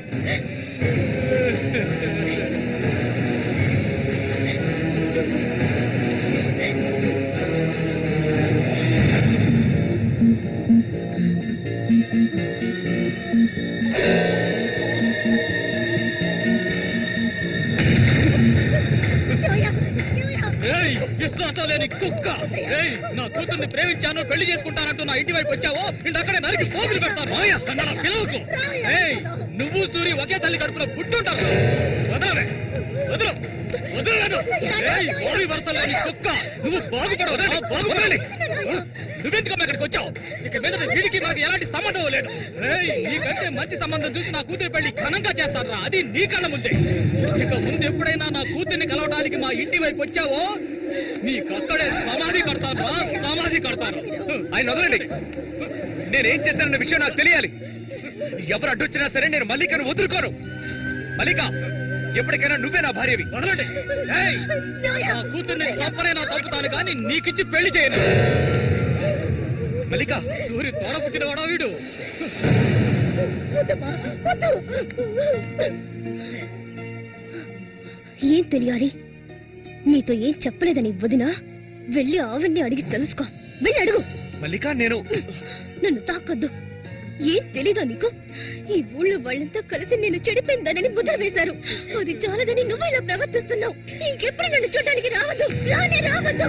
విశ్వాసం లేని కుక్క! నా కూతుర్ని ప్రేమించాను, పెళ్లి చేసుకుంటానంటూ నా ఇంటి వైపు వచ్చావో అక్కడే నరికి పోగులు పెడతాను. పిలువకు. నువ్వు సూరి ఒకే తల్లి కడుపులో పుట్టుంటారు. వదలవే, వదలు, వదలలేదు. వరుస లేని కుక్క, నువ్వు బాగుపడవు. బాగుపడాలి. నువ్వెందుకు ఇక్కడికి వచ్చావు? ఇక మీద వీడికి మనకి ఎలాంటి సంబంధం లేదు. నీకంటే మంచి సంబంధం చూసి నా కూతురి పెళ్లి ఘనంగా చేస్తారా, అది నీ కళ్ళ ముందే. ఇక ముందు ఎప్పుడైనా నా కూతుర్ని కలవడానికి మా ఇంటి వైపు వచ్చావో నీకక్కడే సమాధి కడతాను, సమాధి కడతాను. ఆయన వదలండి. నేనేం చేశానన్న విషయం నాకు తెలియాలి. ఎవరు అడ్డొచ్చినా సరే నేను మల్లికను వదులుకోను. మల్లిక, ఎప్పటికైనా నువ్వే నా భార్యవి. వదలండి. నా కూతుర్ని చంపనైనా చంపుతాను కానీ నీకిచ్చి పెళ్లి చేయను. మల్లిక, సూర్యు తోడ పుట్టినవాడా వీడు? ఏం తెలియాలి? నీతో ఏం చెప్పలేదని వదినా, వెళ్ళి ఆవిడ్ని అడిగి తెలుసుకో. వెళ్ళి అడుగు. మల్లిక, నేను నన్ను తాకొద్దు. ఏం తెలీదా నీకు? ఈ ఊళ్ళో వాళ్ళంతా కలిసి నేను చెడిపోయిందనని ముద్ర వేశారు. అది చాలదని నువ్వు ఇలా ప్రవర్తిస్తున్నావు. ఇంకెప్పుడు నన్ను చూడడానికి రావద్దు, రానే రావద్దు.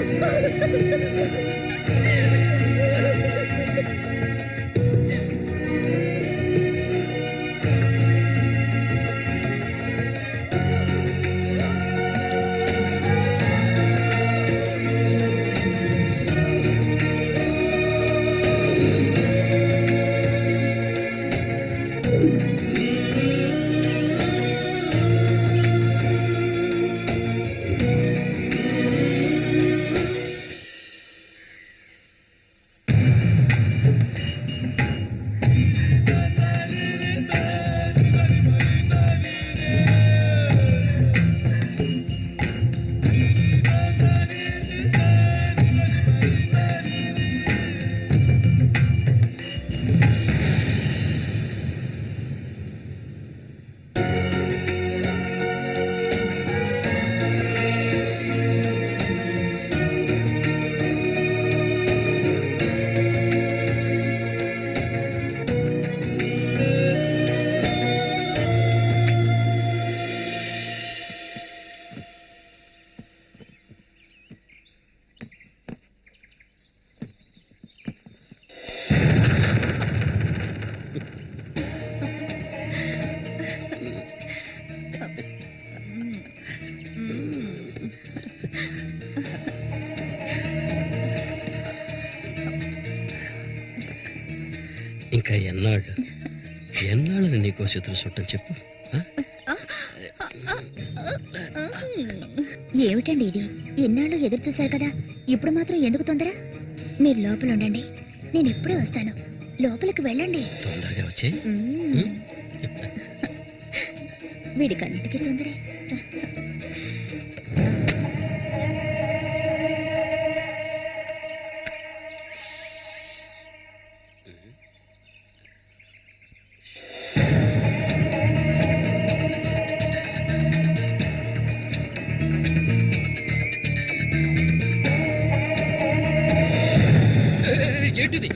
ఇంకా ఎన్నాళ్ళని నీకో చేతులు చుట్టం చెప్పు. ఏమిటండి ఇది? ఎన్నాళ్ళు ఎదురు చూశారు కదా, ఇప్పుడు మాత్రం ఎందుకు తొందర? మీరు లోపల ఉండండి, నేను ఎప్పుడే వస్తాను. లోపలికి వెళ్ళండి. తొందరగా వచ్చే. వీడికన్నిటికీ తొందరే. ఏంటిది?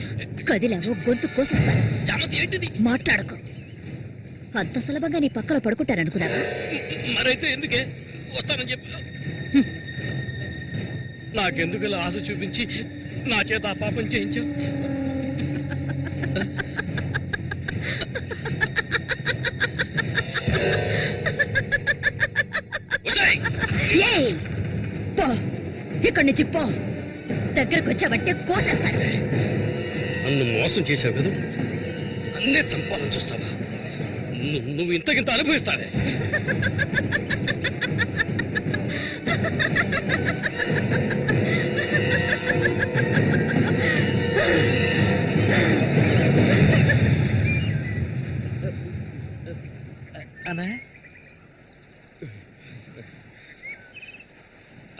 కదిలావో గొంతు కోసేస్తాను. జామతి ఏంటిది? మాట్లాడకు. అంత సులభంగా నీ పక్కన పడుకుంటారనుకున్నావా? మరైతే ఎందుకే వస్తానని చెప్పి నాకెందుకు ఇలా ఆశ చూపించి నా చేత ఆ పాపం చేయించావు? ఏయ్, పో ఇక్కడి నుంచి పో. దగ్గరకు వచ్చావంటే కోసేస్తాను. నన్ను మోసం చేసావు కదా, అన్నే చంపాలని చూస్తావా? నువ్వు ఇంతకింత అనుభవిస్తావే.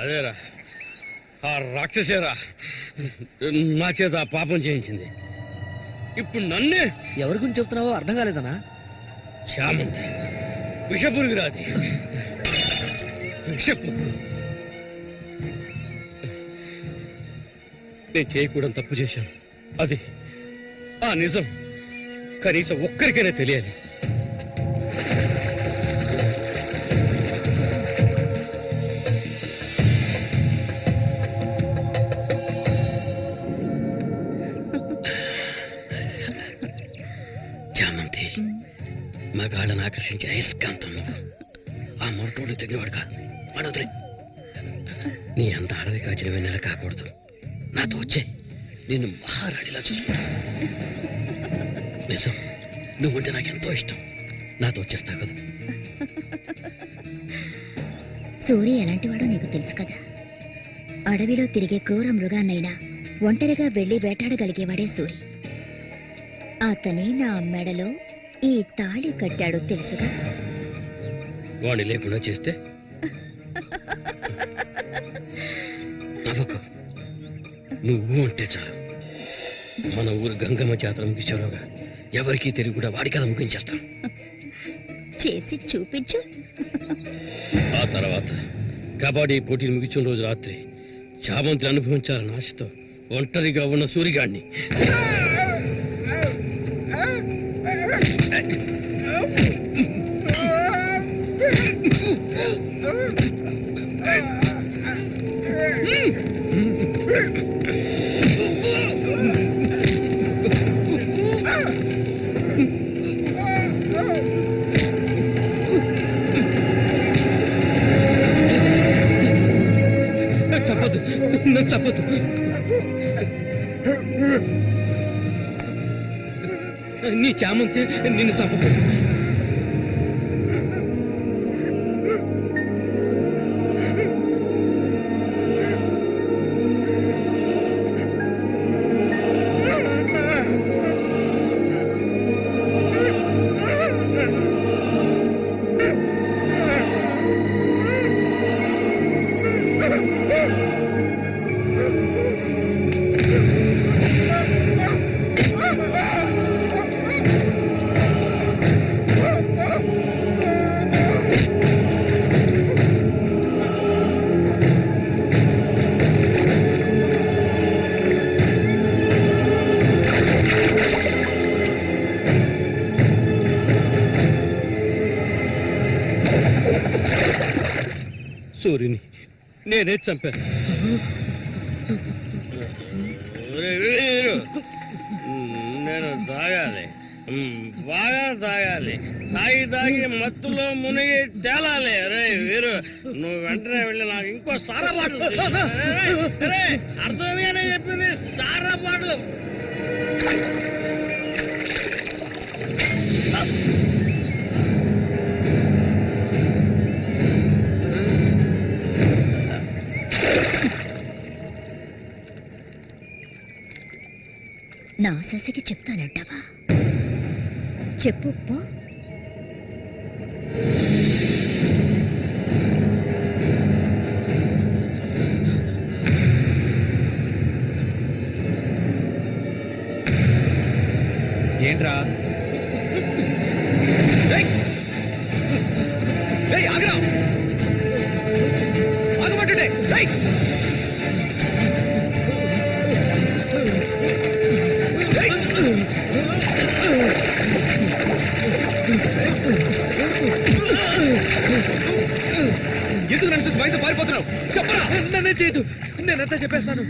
అదేరా, ఆ రాక్షసేరా నా చేత ఆ పాపం చేయించింది. ఇప్పుడు నన్నే. ఎవరి గురించి చెప్తున్నావో అర్థం కాలేదనా? చామంతి విషపురుగురాది, విషపు. నేను చేయకూడదు తప్పు చేశాను. అది ఆ నిజం కనీసం ఒక్కరికైనా తెలియాలి. చామంతి, మగాళ్ళని ఆకర్షించే అయస్కాంతం నువ్వు. ఆ మొరటోడు తగినవాడు కాదు, వాడొదిలే. నీ అంత అడవి కాచిన వెన్నెల కాకూడదు. నాతో వచ్చే, నిన్ను మహారాణిలా చూసుకుంటా. నిజం, నువ్వంటే నాకెంతో ఇష్టం. నాతో వచ్చేస్తావు కదా. సూర్య ఎలాంటివాడో నీకు తెలుసు కదా. అడవిలో తిరిగే క్రూర మృగాన్నైనా ఒంటరిగా వెళ్లి వేటాడగలిగేవాడే సూరి. అతనే నా మెడలో ఈ తాళి కట్టాడు తెలుసుగా. వాణ్ణి లేకుండా చేస్తే నవ్వకు. నువ్వు అంటే చాలు. మన ఊరు గంగమ్మ జాతర ముగించేలోగా ఎవరికీ తెలివి కూడా వాడి కథ ముగించేస్తాం. చేసి చూపించు. ఆ తర్వాత కబడ్డీ పోటీలు ముగించిన రోజు రాత్రి చామంతి అనుభవించాలని ఆశతో ఒంటరిగా ఉన్న సూరిగాడిని చంపదు, నన్ను చంపదు. నీ చామంతి నిన్ను చంపదు. సూర్యుని నేనే చంపాను. నేను తాగాలి, బాగా తాగాలి. తాగి మత్తులో మునిగి తేలాలి. అరే వీరు, నువ్వు వెంటనే వెళ్ళి నాకు ఇంకో సారా బాటలు అర్థమేనే చెప్పింది. సారా బాటలు నా శశికి చెప్తానంటావా? చెప్పు పో. ఏంట్రా? ఆగమంటుంటే ఎందుకు నన్ను చూసి బయట పారిపోతున్నావు? చెప్పరా. నన్నే చేయదు, నేనంతా చెప్పేస్తాను.